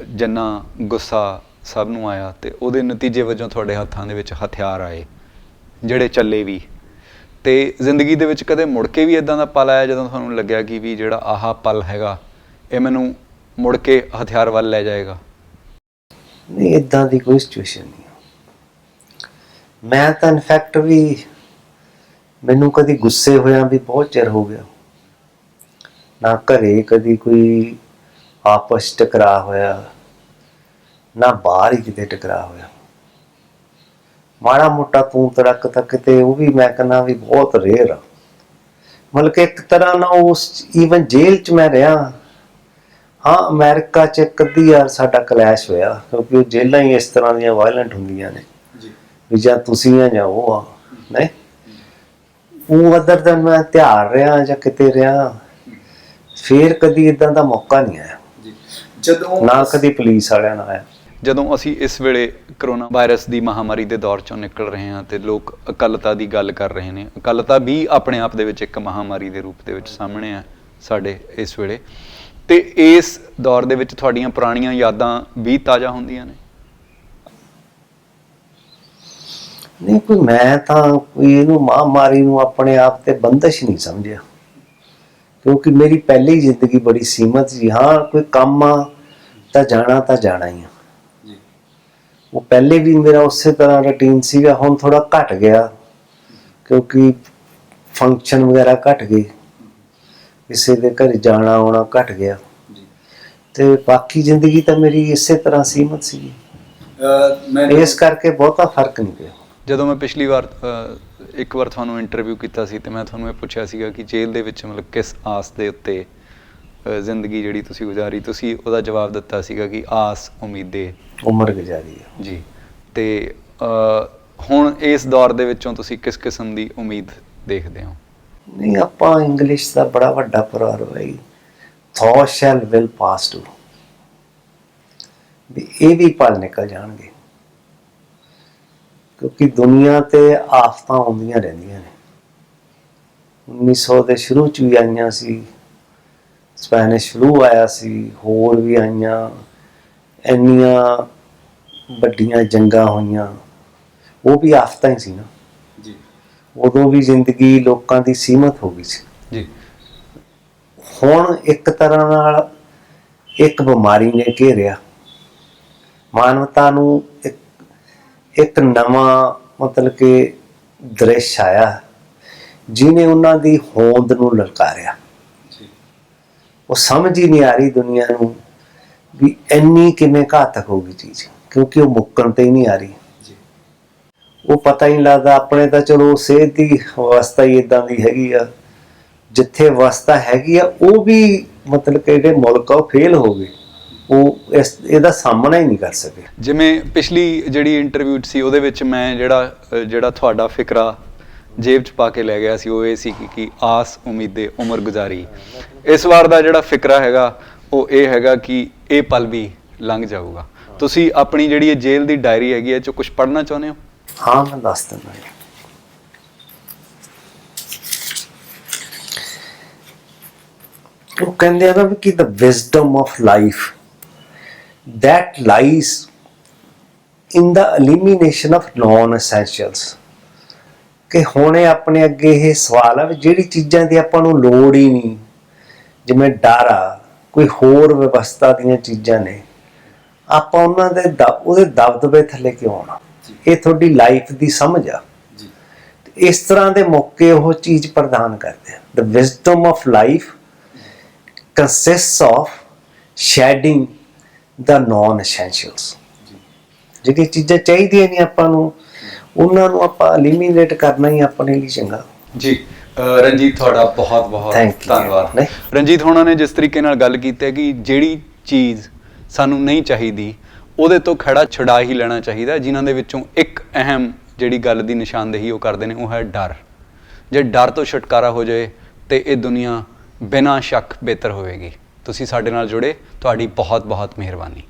ਜਿੰਨਾ ਗੁੱਸਾ ਸਭ ਨੂੰ ਆਇਆ ਤੇ ਉਹਦੇ ਨਤੀਜੇ ਵਜੋਂ ਤੁਹਾਡੇ ਹੱਥਾਂ ਦੇ ਵਿੱਚ ਹਥਿਆਰ ਆਏ ਜਿਹੜੇ ਚੱਲੇ ਵੀ। ਤੇ ਜ਼ਿੰਦਗੀ ਦੇ ਵਿੱਚ ਕਦੇ ਮੁੜ ਕੇ ਵੀ ਇਦਾਂ ਦਾ ਪਲ ਆਇਆ ਜਦੋਂ ਤੁਹਾਨੂੰ ਲੱਗਿਆ ਕਿ ਵੀ ਜਿਹੜਾ ਆਹ ਪਲ ਹੈਗਾ ਇਹ ਮੈਨੂੰ ਮੁੜ ਕੇ ਹਥਿਆਰ ਵੱਲ ਲੈ ਜਾਏਗਾ? ਨਹੀਂ, ਇਦਾਂ ਦੀ ਕੋਈ ਸਿਚੁਏਸ਼ਨ ਨਹੀਂ। ਮੈਂ ਤਾਂ ਇਨਫੈਕਟ ਵੀ, ਮੈਨੂੰ ਕਦੀ ਗੁੱਸੇ ਹੋਇਆ ਵੀ ਬਹੁਤ ਚਿਰ ਹੋ ਗਿਆ ਨਾ। ਘਰੇ ਕਦੀ ਕੋਈ ਆਪਸ ਟਕਰਾ ਹੋਇਆ ਨਾ, ਬਾਹਰ ਹੀ ਕਿਤੇ ਟਕਰਾ ਹੋਇਆ। ਮਾੜਾ ਮੋਟਾ ਤੂੰ ਤੜਕ ਤਾਂ ਕਿਤੇ, ਉਹ ਵੀ ਮੈਂ ਕਹਿੰਦਾ ਵੀ ਬਹੁਤ ਰੇਅਰ ਆ। ਮਤਲਬ ਕਿ ਇੱਕ ਤਰ੍ਹਾਂ ਨਾਲ ਉਸ ਈਵਨ ਜੇਲ੍ਹ 'ਚ ਮੈਂ ਰਿਹਾ ਹਾਂ, ਅਮਰੀਕਾ 'ਚ ਇੱਕ ਅੱਧੀ ਵਾਰ ਸਾਡਾ ਕਲੈਸ਼ ਹੋਇਆ, ਕਿਉਂਕਿ ਉਹ ਜੇਲ੍ਹਾਂ ਹੀ ਇਸ ਤਰ੍ਹਾਂ ਦੀਆਂ ਵਾਇਲੈਂਟ ਹੁੰਦੀਆਂ ਨੇ ਵੀ ਜਾਂ ਤੁਸੀਂ ਆ ਜਾਂ ਉਹ ਆ। ਨਹੀਂ, ਉਹ ਅਦਰ ਦਿਨ ਮੈਂ ਤਿਆਰ ਰਿਹਾ ਜਾਂ ਕਿਤੇ ਰਿਹਾ, ਫੇਰ ਕਦੀ ਇਦਾਂ ਦਾ ਮੌਕਾ ਨਹੀਂ ਆਇਆ, ਜਦੋਂ ਨਾ ਕਦੀ ਪੁਲਿਸ ਵਾਲਿਆਂ ਨਾਲ ਆਇਆ। ਜਦੋਂ ਅਸੀਂ ਇਸ ਵੇਲੇ ਕਰੋਨਾ ਵਾਇਰਸ ਦੀ ਮਹਾਮਾਰੀ ਦੇ ਦੌਰ ਚੋਂ ਨਿਕਲ ਰਹੇ ਹਾਂ ਤੇ ਲੋਕ ਇਕੱਲਤਾ ਦੀ ਗੱਲ ਕਰ ਰਹੇ ਨੇ, ਇਕੱਲਤਾ ਵੀ ਆਪਣੇ ਆਪ ਦੇ ਵਿੱਚ ਇੱਕ ਮਹਾਮਾਰੀ ਦੇ ਰੂਪ ਦੇ ਵਿੱਚ ਸਾਹਮਣੇ ਆ ਸਾਡੇ ਇਸ ਵੇਲੇ, ਤੇ ਇਸ ਦੌਰ ਦੇ ਵਿੱਚ ਤੁਹਾਡੀਆਂ ਪੁਰਾਣੀਆਂ ਯਾਦਾਂ ਵੀ ਤਾਜ਼ਾ ਹੁੰਦੀਆਂ ਨੇ? ਨਹੀਂ, ਕੋਈ ਮੈਂ ਤਾਂ ਕੋਈ ਇਹਨੂੰ ਮਹਾਮਾਰੀ ਨੂੰ ਆਪਣੇ ਆਪ ਤੇ ਬੰਦਸ਼ ਨਹੀਂ ਸਮਝਿਆ, ਕਿਉਂਕਿ ਮੇਰੀ ਪਹਿਲੀ ਜ਼ਿੰਦਗੀ ਬੜੀ ਸੀਮਤ ਸੀ। ਹਾਂ, ਕੋਈ ਕੰਮ ਆ ਤਾਂ ਜਾਣਾ ਹੀ ਆ। ਉਹ ਪਹਿਲੇ ਵੀ ਮੇਰਾ ਉਸੇ ਤਰ੍ਹਾਂ ਰੂਟੀਨ ਸੀਗਾ, ਹੁਣ ਥੋੜਾ ਘਟ ਗਿਆ ਕਿਉਂਕਿ ਫੰਕਸ਼ਨ ਵਗੈਰਾ ਘਟ ਗਏ, ਕਿਸੇ ਦੇ ਘਰ ਜਾਣਾ ਆਉਣਾ ਘਟ ਗਿਆ, ਤੇ ਬਾਕੀ ਜ਼ਿੰਦਗੀ ਤਾਂ ਮੇਰੀ ਇਸੇ ਤਰ੍ਹਾਂ ਸੀਮਤ ਸੀ। ਇਸ ਕਰਕੇ ਬਹੁਤਾ ਫਰਕ ਨਹੀਂ ਪਿਆ। ਜਦੋਂ ਮੈਂ ਪਿਛਲੀ ਵਾਰ ਇੱਕ ਵਾਰ ਤੁਹਾਨੂੰ ਇੰਟਰਵਿਊ ਕੀਤਾ ਸੀ ਤੇ ਮੈਂ ਤੁਹਾਨੂੰ ਇਹ ਪੁੱਛਿਆ ਸੀਗਾ ਕਿ ਜੇਲ੍ਹ ਦੇ ਵਿੱਚ ਮਤਲਬ ਕਿਸ ਆਸ ਦੇ ਉੱਤੇ ਜ਼ਿੰਦਗੀ ਜਿਹੜੀ ਤੁਸੀਂ ਗੁਜ਼ਾਰੀ, ਤੁਸੀਂ ਉਹਦਾ ਜਵਾਬ ਦਿੱਤਾ ਸੀਗਾ ਕਿ ਆਸ ਉਮੀਦੇ ਉਮਰ ਗੁਜ਼ਾਰੀ ਹੈ ਜੀ। ਤੇ ਹੁਣ ਇਸ ਦੌਰ ਦੇ ਵਿੱਚੋਂ ਤੁਸੀਂ ਕਿਸ ਕਿਸਮ ਦੀ ਉਮੀਦ ਦੇਖਦੇ ਹੋ? ਨਹੀਂ, ਆਪਾਂ ਇੰਗਲਿਸ਼ ਦਾ ਬੜਾ ਵੱਡਾ ਪ੍ਰੋਵਰਬ ਹੈ, ਥੌ ਸ਼ੈਲ ਵਿਲ ਪਾਸ ਟੂ, ਵੀ ਇਹ ਵੀ ਪਲ ਨਿਕਲ ਜਾਣਗੇ। ਕਿਉਂਕਿ ਦੁਨੀਆ ਤੇ ਆਫਤਾਂ ਆਉਂਦੀਆਂ ਰਹਿੰਦੀਆਂ ਨੇ। 1900 ਦੇ ਸ਼ੁਰੂ 'ਚ ਵੀ ਆਈਆਂ ਸੀ, ਸਪੈਨਿਸ਼ ਫਲੂ ਆਇਆ ਸੀ, ਹੋਰ ਵੀ ਆਈਆਂ, ਇੰਨੀਆਂ ਵੱਡੀਆਂ ਜੰਗਾਂ ਹੋਈਆਂ, ਉਹ ਵੀ ਆਫਤਾਂ ਹੀ ਸੀ ਨਾ ਜੀ। ਉਦੋਂ ਵੀ ਜ਼ਿੰਦਗੀ ਲੋਕਾਂ ਦੀ ਸੀਮਤ ਹੋ ਗਈ ਸੀ ਜੀ। ਹੁਣ ਇੱਕ ਤਰ੍ਹਾਂ ਨਾਲ ਇੱਕ ਬਿਮਾਰੀ ਨੇ ਘੇਰਿਆ ਮਾਨਵਤਾ ਨੂੰ, ਇੱਕ ਨਵਾਂ ਮਤਲਬ ਕਿ ਦ੍ਰਿਸ਼ ਆਇਆ ਜਿਹਨੇ ਉਹਨਾਂ ਦੀ ਹੋਂਦ ਨੂੰ ਲਲਕਾਰਿਆ। ਉਹ ਸਮਝ ਹੀ ਨਹੀਂ ਆ ਰਹੀ ਦੁਨੀਆ ਨੂੰ ਵੀ ਇੰਨੀ ਕਿਵੇਂ ਘਾਤਕ ਹੋ ਗਈ ਚੀਜ਼, ਕਿਉਂਕਿ ਉਹ ਮੁੱਕਣ ਤੇ ਹੀ ਨਹੀਂ ਆ ਰਹੀ। ਉਹ ਪਤਾ ਹੀ ਨਹੀਂ ਲੱਗਦਾ। ਆਪਣੇ ਤਾਂ ਚਲੋ ਸਿਹਤ ਦੀ ਅਵਸਥਾ ਹੀ ਇਦਾਂ ਦੀ ਹੈਗੀ ਆ, ਜਿੱਥੇ ਅਵਸਥਾ ਹੈਗੀ ਆ ਉਹ ਵੀ ਮਤਲਬ ਕਿ ਜਿਹੜੇ ਮੁਲਕ ਆ ਉਹ ਫੇਲ ਹੋ ਗਏ, ਉਹ ਇਹਦਾ ਸਾਹਮਣਾ ਹੀ ਨਹੀਂ ਕਰ ਸਕੇ। ਜਿਵੇਂ ਪਿਛਲੀ ਜਿਹੜੀ ਇੰਟਰਵਿਊ ਸੀ ਉਹਦੇ ਵਿੱਚ ਮੈਂ ਜਿਹੜਾ ਤੁਹਾਡਾ ਫਿਕਰਾ ਜੇਬ 'ਚ ਪਾ ਕੇ ਲੈ ਗਿਆ ਸੀ ਉਹ ਇਹ ਸੀ ਕਿ ਆਸ ਉਮੀਦੇ ਉਮਰ ਗੁਜ਼ਾਰੀ। ਇਸ ਵਾਰ ਦਾ ਜਿਹੜਾ ਫਿਕਰਾ ਹੈਗਾ ਉਹ ਇਹ ਹੈਗਾ ਕਿ ਇਹ ਪਲ ਵੀ ਲੰਘ ਜਾਊਗਾ। ਤੁਸੀਂ ਆਪਣੀ ਜਿਹੜੀ ਇਹ ਜੇਲ੍ਹ ਦੀ ਡਾਇਰੀ ਹੈਗੀ ਇਹ 'ਚੋਂ ਕੁਝ ਪੜ੍ਹਨਾ ਚਾਹੁੰਦੇ ਹੋ? ਹਾਂ, ਮੈਂ ਦੱਸ ਦਿੰਦਾ। ਉਹ ਕਹਿੰਦੇ ਆ ਨਾ ਕਿ the wisdom of life that lies in the elimination of non-essentials। ਕਿ ਹੁਣ ਆਪਣੇ ਅੱਗੇ ਇਹ ਸਵਾਲ ਆ ਵੀ ਜਿਹੜੀ ਚੀਜ਼ਾਂ ਦੀ ਆਪਾਂ ਨੂੰ ਲੋੜ ਹੀ ਨਹੀਂ, ਜਿਵੇਂ ਡਰ ਆ, ਕੋਈ ਹੋਰ ਵਿਵਸਥਾ ਦੀਆਂ ਚੀਜ਼ਾਂ ਨੇ, ਆਪਾਂ ਉਹਨਾਂ ਦੇ ਉਹਦੇ ਦਬਦਬੇ ਥੱਲੇ ਕਿਉਂ ਆਉਣਾ? ਇਹ ਤੁਹਾਡੀ ਲਾਈਫ ਦੀ ਸਮਝ ਆ। ਇਸ ਤਰ੍ਹਾਂ ਦੇ ਮੌਕੇ ਉਹ ਚੀਜ਼ ਪ੍ਰਦਾਨ ਕਰਦੇ ਆ। The wisdom of life consists of shedding the non-essentials। ਜਿਹੜੀਆਂ ਚੀਜ਼ਾਂ ਚਾਹੀਦੀਆਂ ਨਹੀਂ ਆਪਾਂ ਨੂੰ, ਉਹਨਾਂ ਨੂੰ ਆਪਾਂ ਐਲੀਮੀਨੇਟ ਕਰਨਾ ਹੀ ਆਪਣੇ ਲਈ ਚੰਗਾ। ਜੀ ਰਣਜੀਤ, ਤੁਹਾਡਾ ਬਹੁਤ ਬਹੁਤ ਧੰਨਵਾਦ। ਰਣਜੀਤ ਹੋਣਾ ਨੇ ਜਿਸ ਤਰੀਕੇ ਨਾਲ ਗੱਲ ਕੀਤੀ ਹੈ ਕਿ ਜਿਹੜੀ ਚੀਜ਼ ਸਾਨੂੰ ਨਹੀਂ ਚਾਹੀਦੀ ਉਹਦੇ ਤੋਂ ਖੜਾ ਛੁਡਾ ਹੀ ਲੈਣਾ ਚਾਹੀਦਾ। ਜਿਨ੍ਹਾਂ ਦੇ ਵਿੱਚੋਂ ਇੱਕ ਅਹਿਮ ਜਿਹੜੀ ਗੱਲ ਦੀ ਨਿਸ਼ਾਨਦੇਹੀ ਉਹ ਕਰਦੇ ਨੇ ਉਹ ਹੈ ਡਰ। ਜੇ ਡਰ ਤੋਂ ਛੁਟਕਾਰਾ ਹੋ ਜਾਏ ਤੇ ਇਹ ਦੁਨੀਆ ਬਿਨਾਂ ਸ਼ੱਕ ਬਿਹਤਰ ਹੋਵੇਗੀ। ਤੁਸੀਂ ਸਾਡੇ ਨਾਲ ਜੁੜੇ, ਤੁਹਾਡੀ ਬਹੁਤ ਬਹੁਤ ਮਿਹਰਬਾਨੀ।